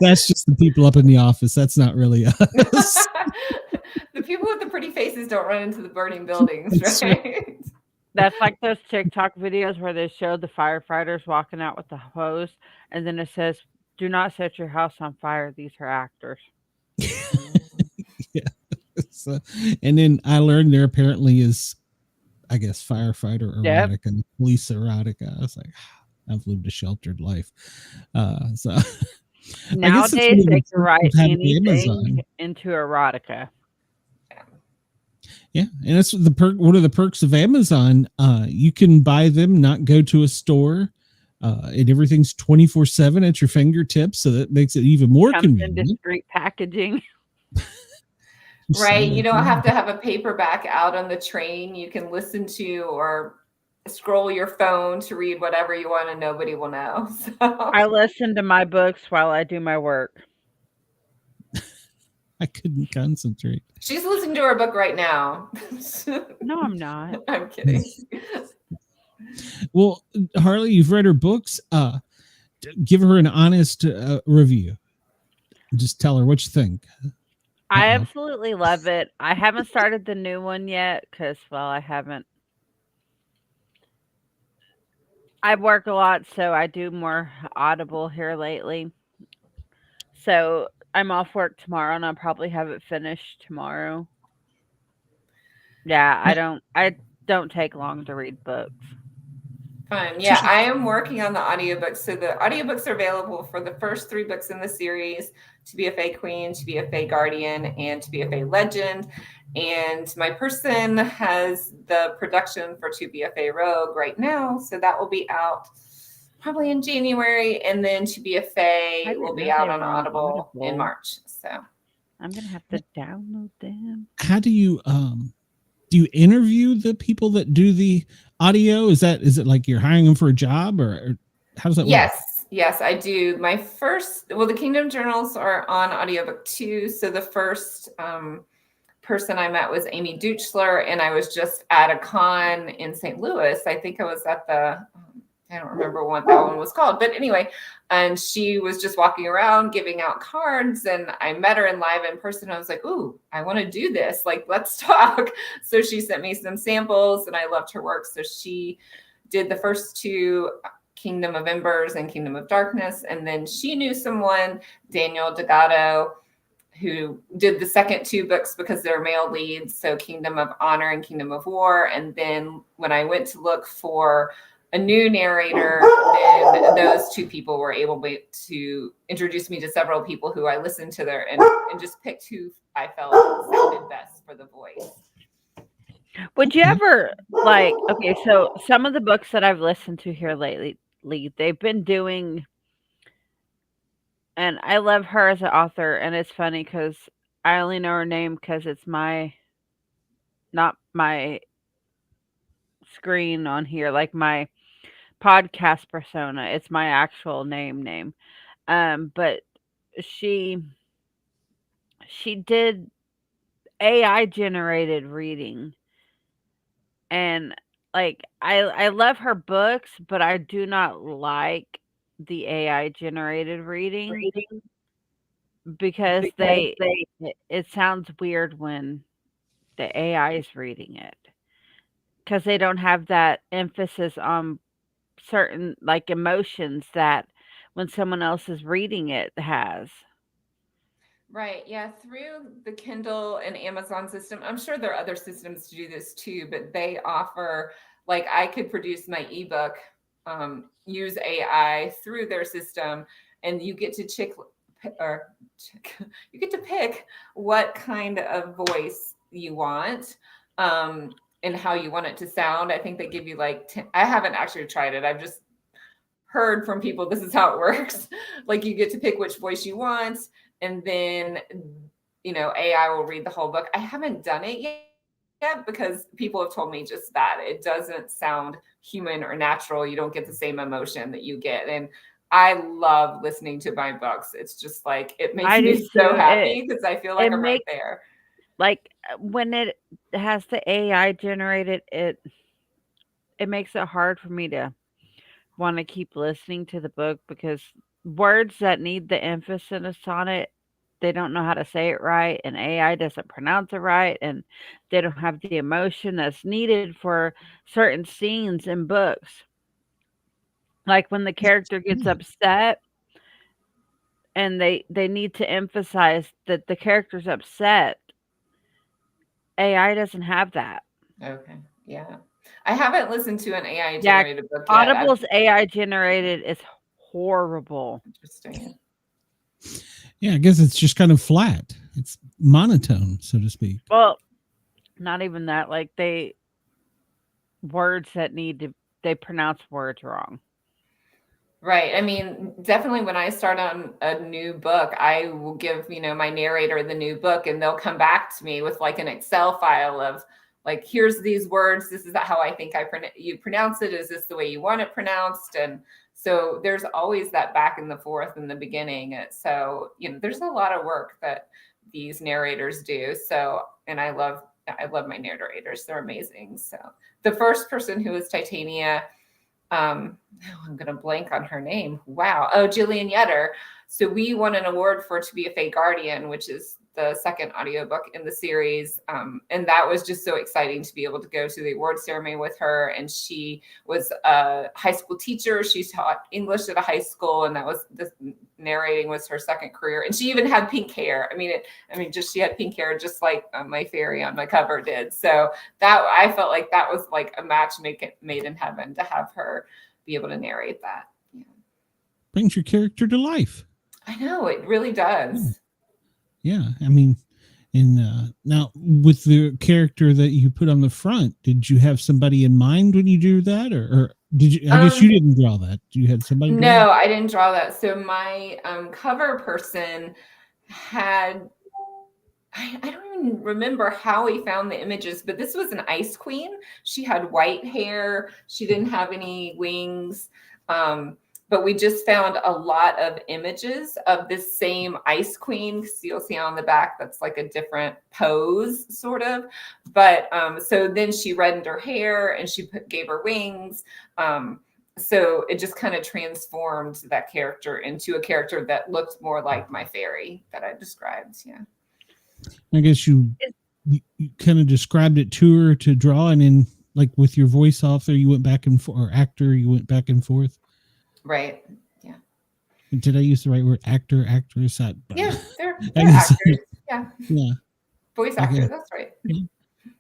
Speaker 3: that's just the people up in the office. That's not really us.
Speaker 6: The people with the pretty faces don't run into the burning buildings, right?
Speaker 4: That's like those TikTok videos where they show the firefighters walking out with the hose, and then it says, do not set your house on fire. These are actors.
Speaker 3: Yeah. So, and then I learned there apparently is, I guess, firefighter erotica and police erotica. I was like, I've lived a sheltered life. So
Speaker 4: nowadays they can write anything into erotica.
Speaker 3: Yeah, and that's the perk. One of the perks of Amazon. You can buy them, not go to a store, and everything's 24/7 at your fingertips. So that makes it even more convenient.
Speaker 4: In discreet packaging.
Speaker 6: Right, you don't have to have a paperback out on the train. You can listen to or scroll your phone to read whatever you want, and nobody will know. So.
Speaker 4: I listen to my books while I do my work.
Speaker 3: I couldn't concentrate.
Speaker 6: She's listening to her book right now.
Speaker 4: No, I'm not.
Speaker 6: I'm kidding.
Speaker 3: Well, Harley, you've read her books. Give her an honest review. Just tell her what you think.
Speaker 4: I absolutely love it. I haven't started the new one yet because, well, I haven't. I work a lot, so I do more Audible here lately. So I'm off work tomorrow, and I'll probably have it finished tomorrow. Yeah, I don't take long to read books.
Speaker 6: Fun. Yeah, I am working on the audiobooks. So the audiobooks are available for the first 3 books in the series, To Be a Fae Queen, To Be a Fae Guardian, and To Be a Fae Legend. And my person has the production for To Be a Fae Rogue right now. So that will be out probably in January. And then To Be a Fae will be out on Audible in March. So
Speaker 4: I'm gonna have to download them.
Speaker 3: How do you interview the people that do the audio? Is it like you're hiring them for a job, or how does that work?
Speaker 6: Yes, I do. My first, the Kingdom Journals are on audiobook 2. So the first person I met was Amy Deutschler, and I was just at a con in St. Louis. I think I was at I don't remember what that one was called, but anyway, and she was just walking around giving out cards, and I met her in person. I was like, ooh, I want to do this. Like, let's talk. So she sent me some samples, and I loved her work. So she did the first 2, Kingdom of Embers and Kingdom of Darkness. And then she knew someone, Daniel Delgado, who did the second 2 books because they're male leads. So Kingdom of Honor and Kingdom of War. And then when I went to look for a new narrator, then those 2 people were able to introduce me to several people who I listened to and just picked who I felt sounded best for the voice.
Speaker 4: Would you ever okay, so some of the books that I've listened to here lately, they've been doing, and I love her as an author, and it's funny because I only know her name because it's not my screen on here, like my podcast persona. It's my actual name. But she did AI generated reading, and like I love her books, but I do not like the AI generated reading because it sounds weird when the AI is reading it, because they don't have that emphasis on certain like emotions that when someone else is reading it has.
Speaker 6: Right. Yeah. Through the Kindle and Amazon system, I'm sure there are other systems to do this too, but they offer, like, I could produce my ebook, use AI through their system, and you get to you get to pick what kind of voice you want, and how you want it to sound. I think they give you I haven't actually tried it. I've just heard from people this is how it works. Like, you get to pick which voice you want, and then AI will read the whole book. I haven't done it yet because people have told me just that it doesn't sound human or natural. You don't get the same emotion that you get, and I love listening to my books. It's just like, it makes me so happy because I feel like I'm right there.
Speaker 4: Like, when it has the AI generated, it makes it hard for me to want to keep listening to the book, because words that need the emphasis on it, they don't know how to say it right, and AI doesn't pronounce it right, and they don't have the emotion that's needed for certain scenes in books. Like when the character gets upset and they need to emphasize that the character's upset, AI doesn't have that.
Speaker 6: Okay. Yeah. I haven't listened to an AI generated book yet.
Speaker 4: Audible's AI generated is horrible.
Speaker 6: Interesting.
Speaker 3: Yeah, I guess it's just kind of flat. It's monotone, so to speak.
Speaker 4: Well, not even that. Like, words that they pronounce words wrong.
Speaker 6: Right. I mean, definitely when I start on a new book, I will give, my narrator the new book, and they'll come back to me with like an Excel file of like, here's these words. This is how I think you pronounce it. Is this the way you want it pronounced? And so there's always that back and the forth in the beginning. So, there's a lot of work that these narrators do. So, and I love my narrators. They're amazing. So the first person who was Titania, I'm going to blank on her name. Wow. Oh, Jillian Yetter. So we won an award for To Be a Fae Guardian, which is the second audiobook in the series. And that was just so exciting to be able to go to the award ceremony with her. And she was a high school teacher. She taught English at a high school, and the narrating was her second career. And she even had pink hair. She had pink hair, just like my fairy on my cover did. So that, I felt like that was like a match made in heaven to have her be able to narrate that. Yeah.
Speaker 3: Brings your character to life.
Speaker 6: I know, it really does.
Speaker 3: Yeah, I mean, and now with the character that you put on the front, did you have somebody in mind when you drew that, or did you? I guess you didn't draw that. You had somebody.
Speaker 6: No, I didn't draw that. So my cover person had I don't even remember how he found the images, but this was an ice queen. She had white hair. She didn't have any wings. But we just found a lot of images of this same ice queen. So you'll see on the back, that's like a different pose, sort of. But so then she reddened her hair and she gave her wings. So it just kind of transformed that character into a character that looked more like my fairy that I described. Yeah.
Speaker 3: I guess you kind of described it to her to draw, and then like with your voice author, you went back and forth, or actor, you went back and forth.
Speaker 6: Right. Yeah.
Speaker 3: Did I use the right word? Actor, actress?
Speaker 6: Yeah, they're actors. Yeah.
Speaker 3: Yeah.
Speaker 6: Voice actor. That's right.
Speaker 3: Yeah.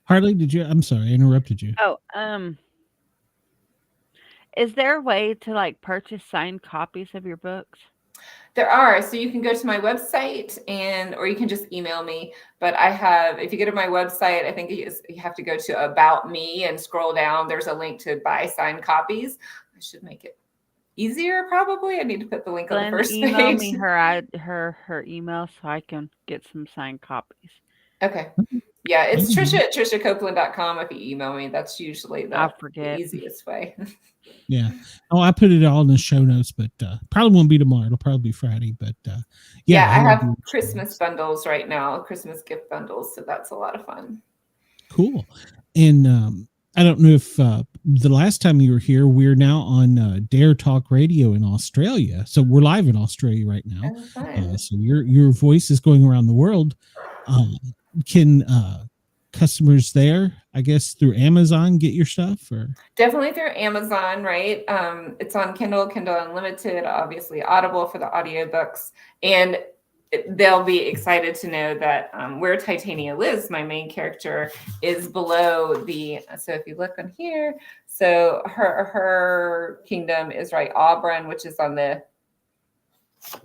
Speaker 3: Harley, did you? I'm sorry, I interrupted you.
Speaker 4: Oh, is there a way to like purchase signed copies of your books?
Speaker 6: There are. So you can go to my website or you can just email me. But if you go to my website, I think you have to go to About Me and scroll down. There's a link to buy signed copies. I should make it easier, probably. I need to put the link on the first
Speaker 4: email
Speaker 6: page.
Speaker 4: me her email so I can get some signed copies.
Speaker 6: Okay. Yeah, it's Tricia at TriciaCopeland.com. If you email me, that's usually the easiest way.
Speaker 3: Yeah. Oh, I put it all in the show notes, but probably won't be tomorrow. It'll probably be Friday. But
Speaker 6: yeah, I have Christmas bundles right now, Christmas gift bundles. So that's a lot of fun.
Speaker 3: Cool. And I don't know if the last time you were here, we're now on Dare Talk Radio in Australia. So we're live in Australia right now. So your voice is going around the world. Can customers there, I guess, through Amazon get your stuff? Or
Speaker 6: definitely through Amazon, right? It's on Kindle Unlimited, obviously Audible for the audiobooks, and they'll be excited to know that where Titania lives, my main character, is below so if you look on here, so her kingdom is right, Auburn, which is on the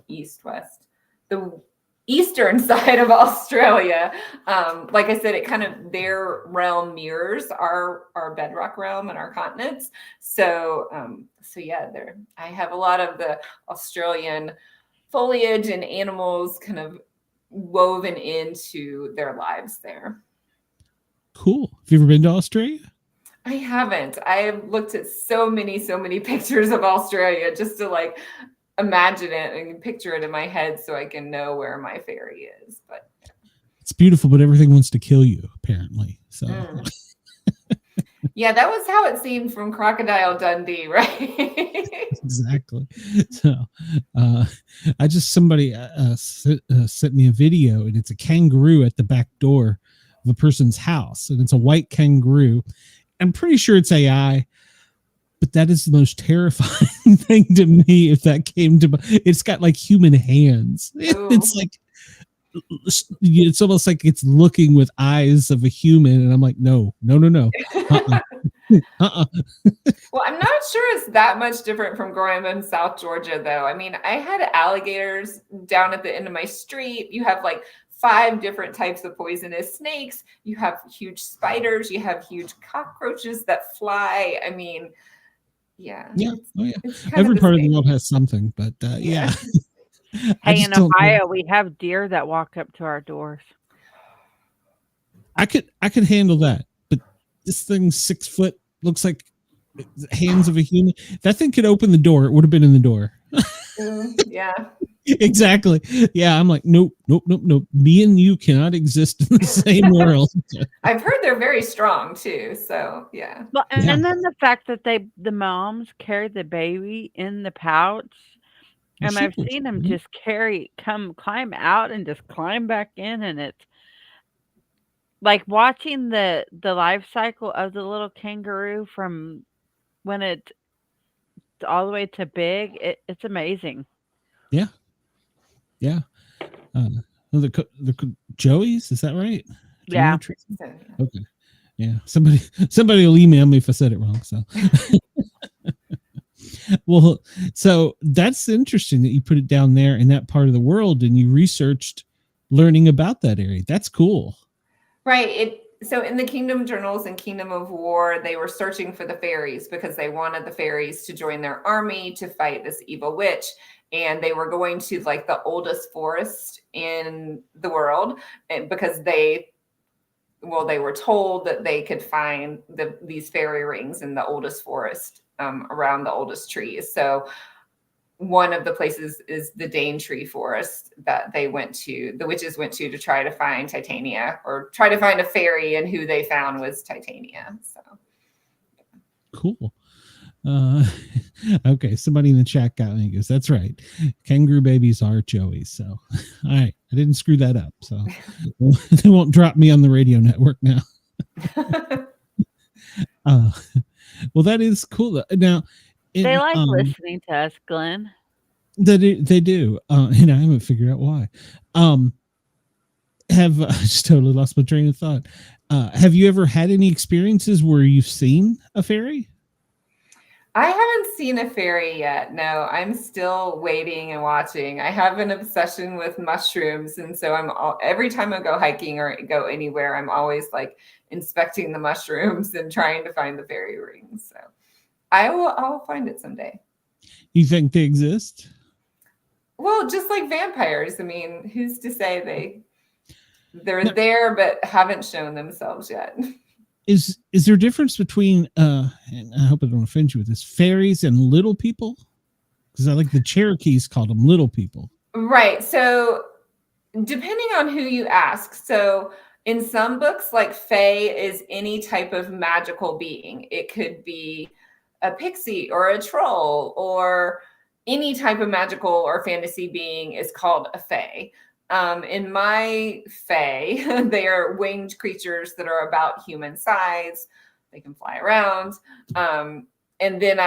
Speaker 6: the eastern side of Australia. Like I said, their realm mirrors our bedrock realm and our continents. So yeah, I have a lot of the Australian foliage and animals kind of woven into their lives there.
Speaker 3: Cool. Have you ever been to Australia?
Speaker 6: I haven't. I've looked at so many pictures of Australia just to like imagine it and picture it in my head so I can know where my fairy is. But
Speaker 3: it's beautiful, but everything wants to kill you, apparently. So
Speaker 6: yeah, that was how it seemed from Crocodile Dundee, right?
Speaker 3: Exactly. So somebody sent me a video, and it's a kangaroo at the back door of a person's house, and it's a white kangaroo. I'm pretty sure it's AI, but that is the most terrifying thing to me. If that came to, it's got like human hands. It's like, it's almost like it's looking with eyes of a human, and I'm like, no.
Speaker 6: Well, I'm not sure it's that much different from growing up in South Georgia, though. I mean, I had alligators down at the end of my street. You have like 5 different types of poisonous snakes. You have huge spiders. You have huge cockroaches that fly. I mean, yeah.
Speaker 3: Every part of the world has something, but yeah.
Speaker 4: Hey, in Ohio, we have deer that walk up to our doors.
Speaker 3: I could handle that, but this thing's 6 foot, looks like hands of a human. If that thing could open the door, it would have been in the door.
Speaker 6: Yeah.
Speaker 3: Exactly. Yeah, I'm like, nope. Me and you cannot exist in the same world.
Speaker 6: I've heard they're very strong too. So yeah.
Speaker 4: Well, and then the fact that the moms carry the baby in the pouch. And I've seen them just climb out and just climb back in, and it's like watching the life cycle of the little kangaroo from when it's all the way to big. It's amazing.
Speaker 3: Yeah. The Joey's, is that right?
Speaker 4: Yeah.
Speaker 3: Okay. Yeah. Somebody will email me if I said it wrong. So. Well, so that's interesting that you put it down there in that part of the world, and you researched learning about that area. That's cool.
Speaker 6: Right. So in the Kingdom Journals and Kingdom of War, they were searching for the fairies because they wanted the fairies to join their army to fight this evil witch. and they were going to like the oldest forest in the world, and because they were told that they could find these fairy rings in the oldest forest, around the oldest trees. So one of the places is the Daintree forest that the witches went to try to find Titania, or try to find a fairy, and who they found was Titania. So
Speaker 3: cool. Okay, somebody in the chat got me. Goes, that's right. Kangaroo babies are Joey's. So, all right, I didn't screw that up. So they won't drop me on the radio network now. Well, that is cool. Now,
Speaker 4: they like listening to us, Glenn.
Speaker 3: They do, and I haven't figured out why. I just totally lost my train of thought. Have you ever had any experiences where you've seen a fairy?
Speaker 6: I haven't seen a fairy yet. No, I'm still waiting and watching. I have an obsession with mushrooms, and so every time I go hiking or go anywhere, I'm always like inspecting the mushrooms and trying to find the fairy rings. So I'll find it someday.
Speaker 3: You think they exist?
Speaker 6: Well, just like vampires. I mean, who's to say they're there but haven't shown themselves yet?
Speaker 3: Is there a difference between and I hope I don't offend you with this, fairies and little people? Because I like the Cherokees called them little people.
Speaker 6: Right. So depending on who you ask. So in some books, like fae is any type of magical being. It could be a pixie or a troll, or any type of magical or fantasy being is called a fae. In my fae, they are winged creatures that are about human size. They can fly around. And then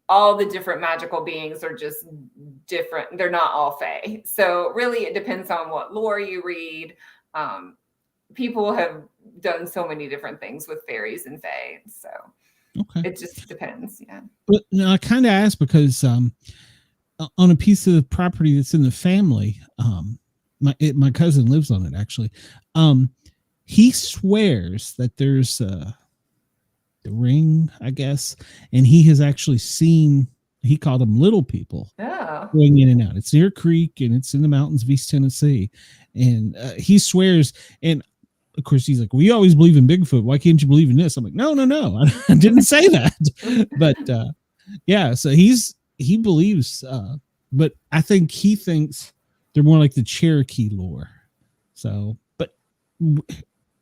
Speaker 6: all the different magical beings are just different. They're not all fae. So really it depends on what lore you read. People have done so many different things with fairies and fae. So it just depends. Yeah.
Speaker 3: But I kind of asked because on a piece of property that's in the family, my cousin lives on it actually. He swears that there's the ring, I guess, and he has actually seen. He called them little people going in and out. It's near a creek and it's in the mountains of East Tennessee, and he swears. And of course, he's like, "We always believe in Bigfoot. Why can't you believe in this?" I'm like, "No, I didn't say that." But yeah, so he believes, but I think he thinks they're more like the Cherokee lore. So, but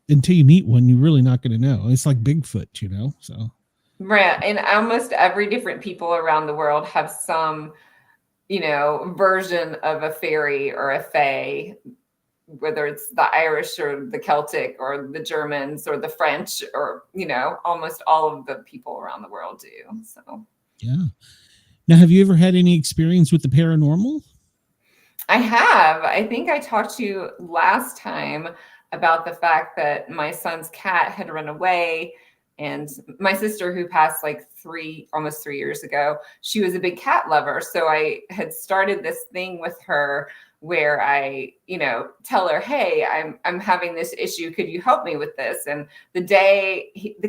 Speaker 3: until you meet one, you're really not going to know. It's like Bigfoot, you know? So,
Speaker 6: right. And almost every different people around the world have some, version of a fairy or a fae, whether it's the Irish or the Celtic or the Germans or the French, or, almost all of the people around the world do. So,
Speaker 3: yeah. Now, have you ever had any experience with the paranormal?
Speaker 6: I have. I think I talked to you last time about the fact that my son's cat had run away, and my sister, who passed like almost 3 years ago, she was a big cat lover. So I had started this thing with her where I, tell her, "Hey, I'm having this issue. Could you help me with this?" And the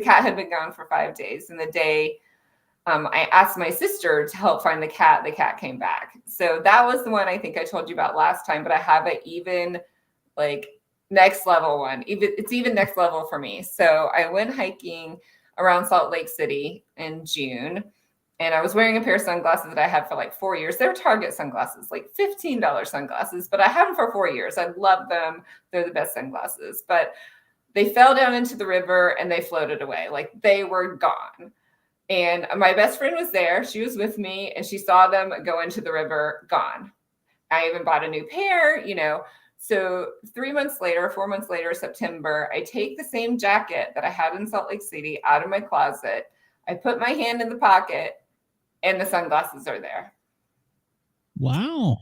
Speaker 6: cat had been gone for 5 days, and the day I asked my sister to help find the cat came back. So that was the one I think I told you about last time, but I have an even like next level one. It's even next level for me. So I went hiking around Salt Lake City in June, and I was wearing a pair of sunglasses that I had for like 4 years. They're Target sunglasses, like $15 sunglasses, but I had them for 4 years. I love them. They're the best sunglasses, but they fell down into the river and they floated away. Like they were gone. And my best friend was there. She was with me, and she saw them go into the river, gone. I even bought a new pair, So 4 months later, September, I take the same jacket that I had in Salt Lake City out of my closet. I put my hand in the pocket, and the sunglasses are there.
Speaker 3: Wow.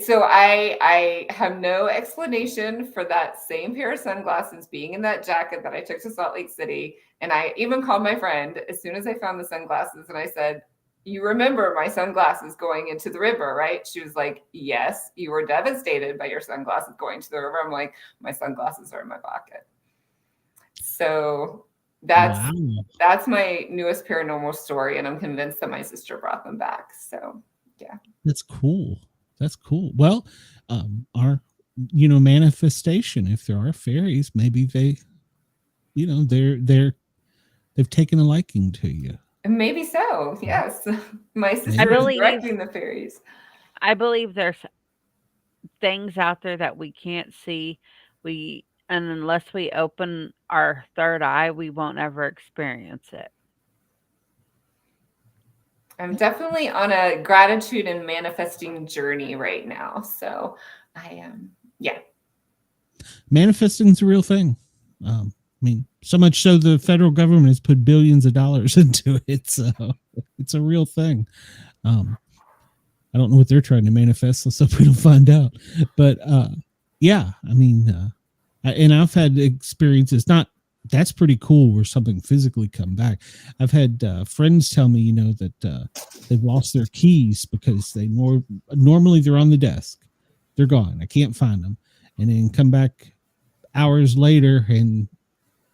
Speaker 6: So I have no explanation for that same pair of sunglasses being in that jacket that I took to Salt Lake City. And I even called my friend as soon as I found the sunglasses, and I said, "You remember my sunglasses going into the river, right?" She was like, "Yes, you were devastated by your sunglasses going to the river." I'm like, "My sunglasses are in my pocket." So that's my newest paranormal story, and I'm convinced that my sister brought them back. So
Speaker 3: That's cool. That's cool. Well, our manifestation, if there are fairies, maybe they, they've taken a liking to you.
Speaker 6: Maybe so. Yes. My sister
Speaker 4: I
Speaker 6: is
Speaker 4: believe-
Speaker 6: directing the fairies.
Speaker 4: I believe there's things out there that we can't see. And unless we open our third eye, we won't ever experience it.
Speaker 6: I'm definitely on a gratitude and manifesting journey right now. So I am,
Speaker 3: Manifesting is a real thing. So much so the federal government has put billions of dollars into it. So it's a real thing. I don't know what they're trying to manifest. Let's hope we don't find out. But and I've had experiences, that's pretty cool where something physically come back. I've had friends tell me, that they've lost their keys because they normally they're on the desk. They're gone. I can't find them. And then come back hours later and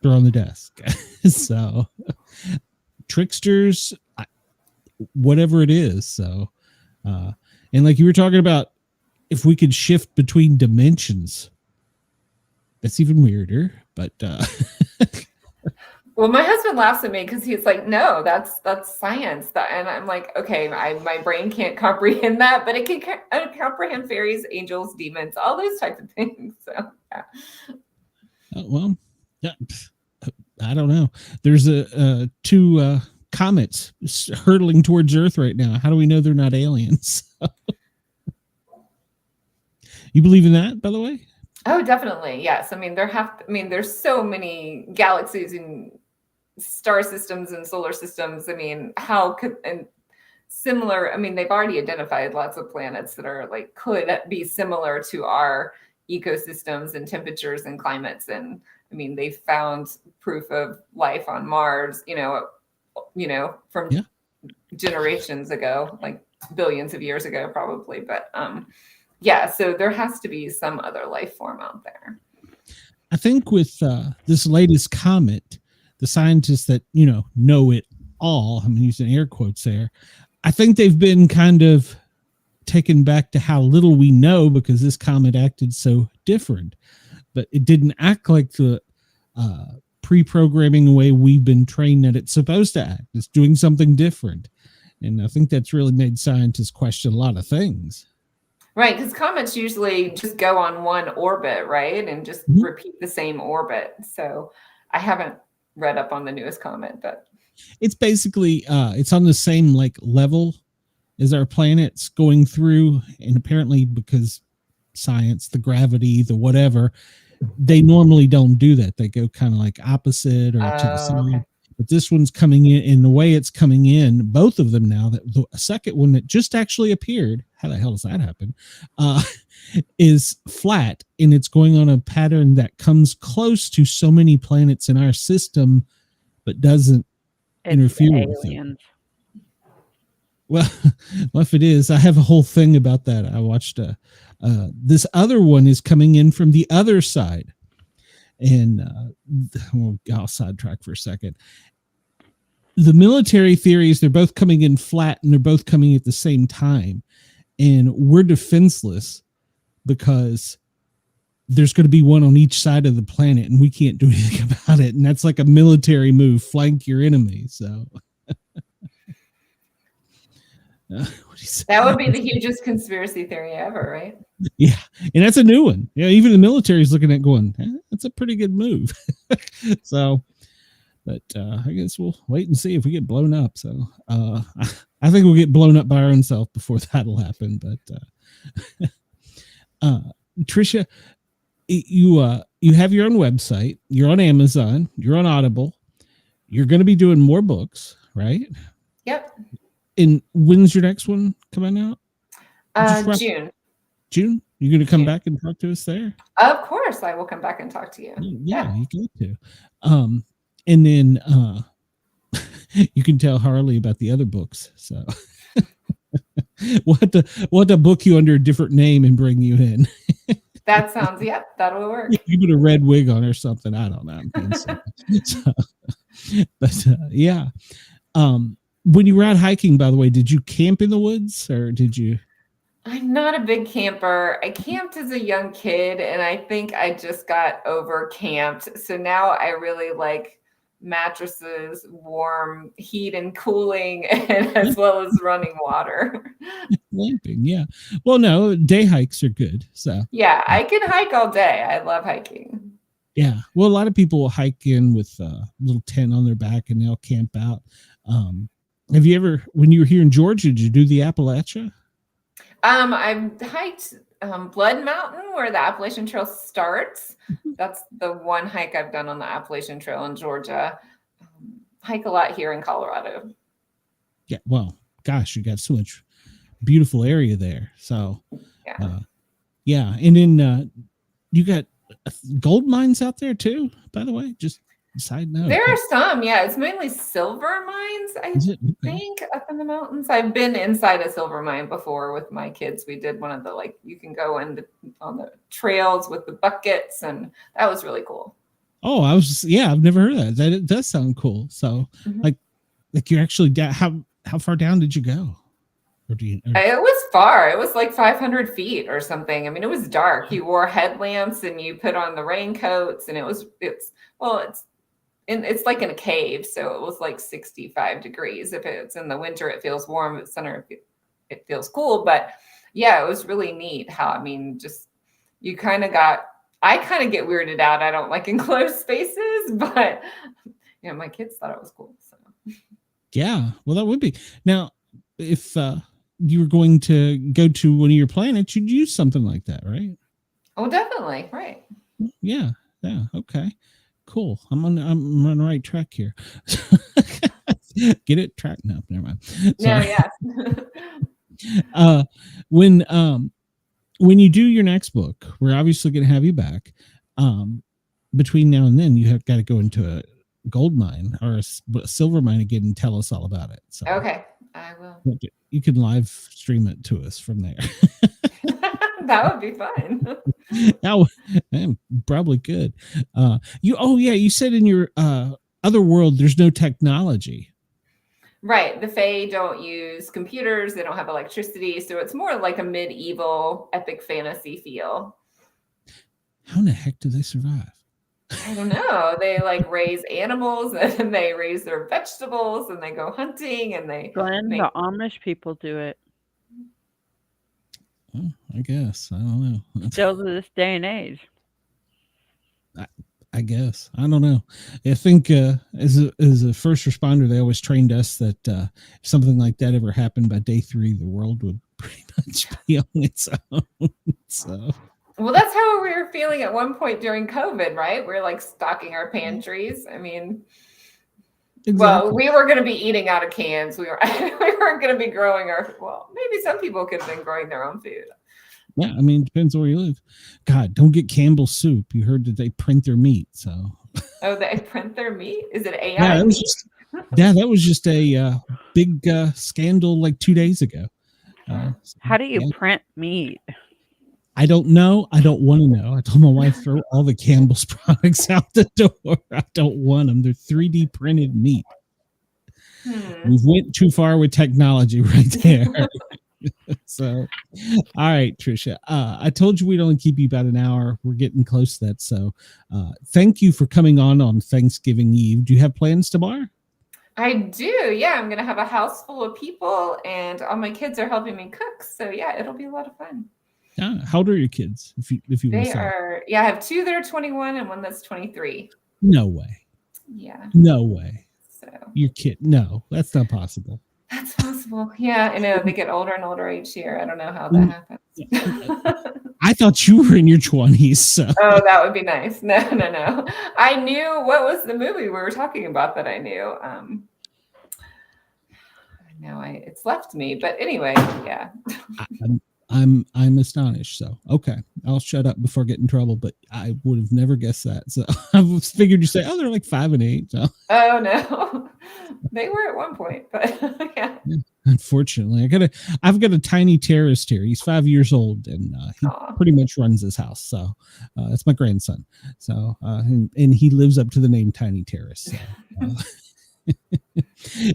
Speaker 3: they're on the desk. So tricksters, whatever it is. So, and like you were talking about, if we could shift between dimensions, that's even weirder, but,
Speaker 6: well, my husband laughs at me because he's like, no, that's science. And I'm like, okay, my brain can't comprehend that, but it can comprehend fairies, angels, demons, all those types of things. So, yeah.
Speaker 3: Well, yeah, I don't know. There's two comets hurtling towards Earth right now. How do we know they're not aliens? You believe in that, by the way?
Speaker 6: Oh, definitely. Yes. I mean, there's so many galaxies and star systems and solar systems. I mean, they've already identified lots of planets that are could be similar to our ecosystems and temperatures and climates. And I mean, they found proof of life on Mars, from generations ago, like billions of years ago, probably. But, so there has to be some other life form out there.
Speaker 3: I think with this latest comet, the scientists that, know it all, I'm using air quotes there, I think they've been kind of taken back to how little we know because this comet acted so different. But it didn't act like the pre-programming way we've been trained that it's supposed to act. It's doing something different. And I think that's really made scientists question a lot of things.
Speaker 6: Right, because comets usually just go on one orbit, right? And just repeat the same orbit. So I haven't read up on the newest comet, but
Speaker 3: it's basically it's on the same level as our planets going through, and apparently because science, the gravity, the whatever, they normally don't do that. They go kind of opposite or to the side. Okay. But this one's coming in, and the way it's coming in, both of them now, that the second one that just actually appeared, how the hell does that happen, is flat, and it's going on a pattern that comes close to so many planets in our system, but doesn't interfere with them. Well, if it is, I have a whole thing about that. I watched this other one is coming in from the other side. And I'll sidetrack for a second. The military theories, they're both coming in flat and they're both coming at the same time. And we're defenseless because there's going to be one on each side of the planet and we can't do anything about it. And that's like a military move, flank your enemy. So
Speaker 6: that would be the hugest conspiracy theory ever, right?
Speaker 3: Yeah, and that's a new one. Yeah, even the military is looking at going, that's a pretty good move. So, but I guess we'll wait and see if we get blown up. So I think we'll get blown up by our own self before that'll happen. But Tricia, you have your own website. You're on Amazon. You're on Audible. You're going to be doing more books, right?
Speaker 6: Yep.
Speaker 3: And when's your next one coming out?
Speaker 6: June.
Speaker 3: You're going to come back and talk to us there?
Speaker 6: Of course, I will come back and talk to you.
Speaker 3: Yeah. You get to. And then you can tell Harley about the other books. So we'll have to book you under a different name and bring you in.
Speaker 6: That sounds, that'll work.
Speaker 3: You put a red wig on or something. I don't know. But yeah. when you were out hiking, by the way, did you camp in the woods or did you?
Speaker 6: I'm not a big camper. I camped as a young kid, and I think I just got over camped. So now I really like mattresses, warm heat and cooling, and as well as running water.
Speaker 3: Camping, yeah. Well, no, day hikes are good. So
Speaker 6: Yeah, I can hike all day. I love hiking.
Speaker 3: yeah. Well, a lot of people will hike in with a little tent on their back and they'll camp out. Have you ever, when you were here in Georgia, did you do the Appalachia?
Speaker 6: I hiked Blood Mountain where the Appalachian Trail starts. That's the one hike I've done on the Appalachian Trail in Georgia. Hike a lot here in Colorado.
Speaker 3: Yeah. Well, gosh, you got so much beautiful area there. So
Speaker 6: Yeah.
Speaker 3: yeah. And then you got gold mines out there too, by the way, just side note.
Speaker 6: There are some, yeah. It's mainly silver mines, I
Speaker 3: Is it? Okay.
Speaker 6: think, up in the mountains. I've been inside a silver mine before with my kids. We did one of the, like, you can go on the trails with the buckets, and that was really cool.
Speaker 3: Oh, I've never heard of that. It does sound cool. So like you're actually down, how far down did you go? Or do you,
Speaker 6: It was far. It was like 500 feet or something. I mean, it was dark. You wore headlamps and you put on the raincoats, and it's like in a cave, so it was like 65 degrees. If it's in the winter, it feels warm. If it's summer, it feels cool. But yeah, it was really neat how, I mean, just I kind of get weirded out. I don't like enclosed spaces, but my kids thought it was cool. So
Speaker 3: yeah, well, that would be. Now, if you were going to go to one of your planets, you'd use something like that, right?
Speaker 6: Oh, definitely. Right.
Speaker 3: Yeah. Okay. Cool. I'm on the right track here. Get it? Track? No, never mind.
Speaker 6: No,
Speaker 3: yeah. When you do your next book, we're obviously going to have you back. Between now and then, you have got to go into a gold mine or a silver mine again and tell us all about it. So
Speaker 6: okay, I will.
Speaker 3: You can live stream it to us from there.
Speaker 6: That would be fun.
Speaker 3: That probably could. You said in your other world there's no technology.
Speaker 6: Right. The Fae don't use computers. They don't have electricity. So it's more like a medieval epic fantasy feel.
Speaker 3: How in the heck do they survive?
Speaker 6: I don't know. They like raise animals and they raise their vegetables and they go hunting and they.
Speaker 4: Glenn, the Amish people do it.
Speaker 3: Well, I guess. I don't know.
Speaker 4: Still to this day and age.
Speaker 3: I guess. I don't know. I think as a first responder, they always trained us that if something like that ever happened by day 3, the world would pretty much be on its own. So.
Speaker 6: Well, that's how we were feeling at one point during COVID, right? We're like stocking our pantries. I mean, exactly. Well, we were going to be eating out of cans. We weren't going to be growing maybe some people could have been growing their own food.
Speaker 3: Yeah, I mean, it depends where you live. God, don't get Campbell's soup. You heard that they print their meat, so.
Speaker 6: Oh, they print their meat? Is it AI?
Speaker 3: Yeah, that was just a big scandal like 2 days ago.
Speaker 4: How do you print meat?
Speaker 3: I don't know. I don't want to know. I told my wife, throw all the Campbell's products out the door. I don't want them. They're 3D printed meat. We went too far with technology right there. So, all right, Tricia. I told you we'd only keep you about an hour. We're getting close to that. So, thank you for coming on Thanksgiving Eve. Do you have plans tomorrow?
Speaker 6: I do. Yeah, I'm going to have a house full of people, and all my kids are helping me cook. So, yeah, it'll be a lot of fun.
Speaker 3: How old are your kids? If you
Speaker 6: they are, I have 2 that are 21 and 1 that's 23.
Speaker 3: No way.
Speaker 6: Yeah.
Speaker 3: No way.
Speaker 6: So
Speaker 3: your kid? No, that's not possible.
Speaker 6: That's possible. Yeah, I know. They get older and older each year. I don't know how that happens.
Speaker 3: I thought you were in your 20s. So.
Speaker 6: Oh, that would be nice. No. I knew what was the movie we were talking about that I knew. Now it's left me, but anyway, yeah.
Speaker 3: I'm astonished. So okay, I'll shut up before getting in trouble. But I would have never guessed that. So I figured you say, oh, they're like 5 and 8. So.
Speaker 6: Oh no, they were at one point, but yeah.
Speaker 3: Unfortunately, I've got a tiny terrorist here. He's 5 years old, and he pretty much runs his house. So it's my grandson. So and he lives up to the name Tiny Terrorist. So,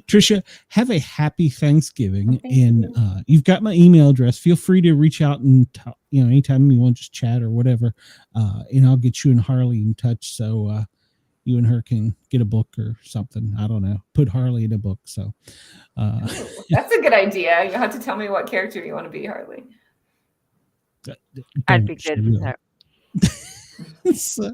Speaker 3: Tricia, have a happy Thanksgiving.
Speaker 6: Thank
Speaker 3: And
Speaker 6: you.
Speaker 3: you've got my email address. Feel free to reach out and anytime you want to just chat or whatever. And I'll get you and Harley in touch so you and her can get a book or something. I don't know. Put Harley in a book. So
Speaker 6: That's a good idea. You have to tell me what character you want to be, Harley.
Speaker 4: I'd be good with that.
Speaker 3: So,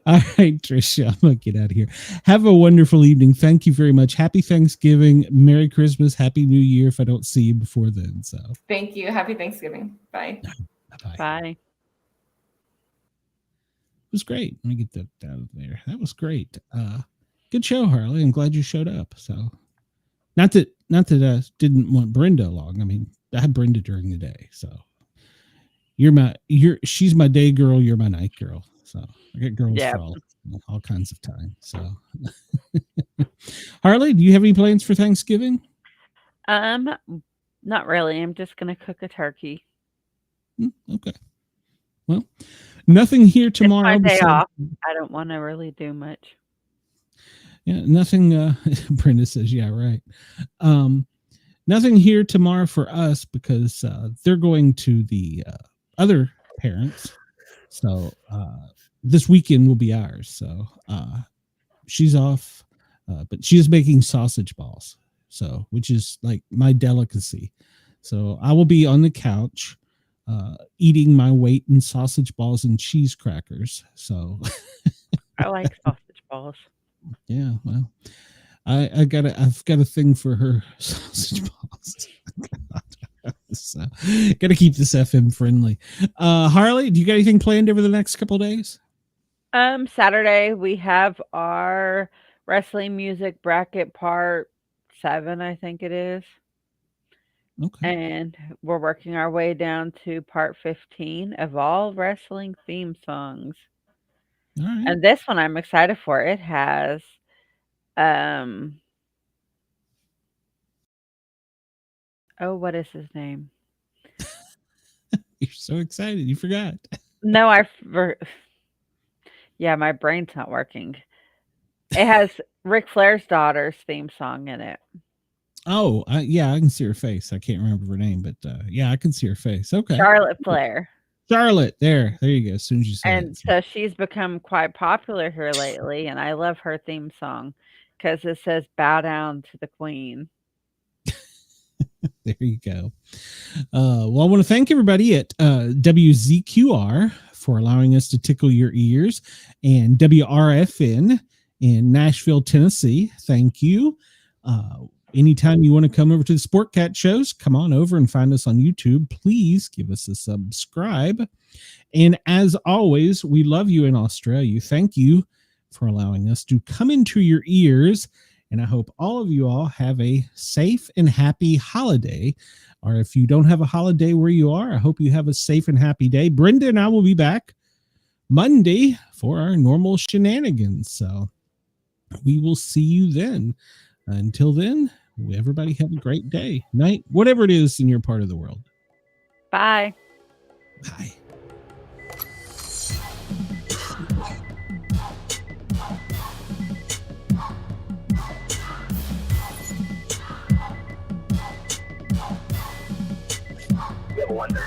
Speaker 3: all right, Tricia, I'm gonna get out of here. Have a wonderful evening. Thank you very much. Happy Thanksgiving, Merry Christmas, Happy New Year if I don't see you before then. So
Speaker 6: Thank you. Happy Thanksgiving. Bye.
Speaker 3: bye-bye.
Speaker 4: Bye.
Speaker 3: It was great. Let me get that down there. That was great. Good show, Harley. I'm glad you showed up. So not that I didn't want Brenda along. I mean, I had Brenda during the day. So she's my day girl, you're my night girl. So I got girls
Speaker 4: Yeah.
Speaker 3: for all kinds of time. So Harley, do you have any plans for Thanksgiving?
Speaker 4: Not really. I'm just gonna cook a turkey.
Speaker 3: Okay. Well, nothing here tomorrow.
Speaker 4: It's my day
Speaker 3: besides-
Speaker 4: off. I don't want to really do much.
Speaker 3: Yeah, nothing. Brenda says, yeah, right. Nothing here tomorrow for us because they're going to the other parents. So this weekend will be ours. So she's off, but she is making sausage balls. So, which is like my delicacy. So I will be on the couch eating my weight in sausage balls and cheese crackers. So
Speaker 4: I like sausage balls.
Speaker 3: yeah, well, I've got a thing for her sausage balls. So got to keep this FM friendly. Harley, do you got anything planned over the next couple of days?
Speaker 4: Saturday we have our wrestling music bracket part 7, I think it is.
Speaker 3: Okay.
Speaker 4: And we're working our way down to part 15 of all wrestling theme songs.
Speaker 3: All right.
Speaker 4: And this one I'm excited for. It has what is his name?
Speaker 3: You're so excited. You forgot.
Speaker 4: No, yeah, my brain's not working. It has Ric Flair's daughter's theme song in it.
Speaker 3: Oh, yeah, I can see her face. I can't remember her name, but yeah, I can see her face. Okay.
Speaker 4: Charlotte Flair.
Speaker 3: Charlotte. There you go. As soon as you said
Speaker 4: And
Speaker 3: it.
Speaker 4: so she's become quite popular here lately, and I love her theme song because it says "Bow down to the Queen."
Speaker 3: There you go. Well, I want to thank everybody at WZQR for allowing us to tickle your ears, and WRFN in Nashville, Tennessee. Thank you. Anytime you want to come over to the Sportcat shows, come on over and find us on YouTube. Please give us a subscribe. And as always, we love you in Australia. Thank you for allowing us to come into your ears. And I hope all of you all have a safe and happy holiday. Or if you don't have a holiday where you are, I hope you have a safe and happy day. Brenda and I will be back Monday for our normal shenanigans. So we will see you then. Until then, everybody have a great day, night, whatever it is in your part of the world.
Speaker 4: Bye.
Speaker 3: Bye.
Speaker 7: You ever wonder,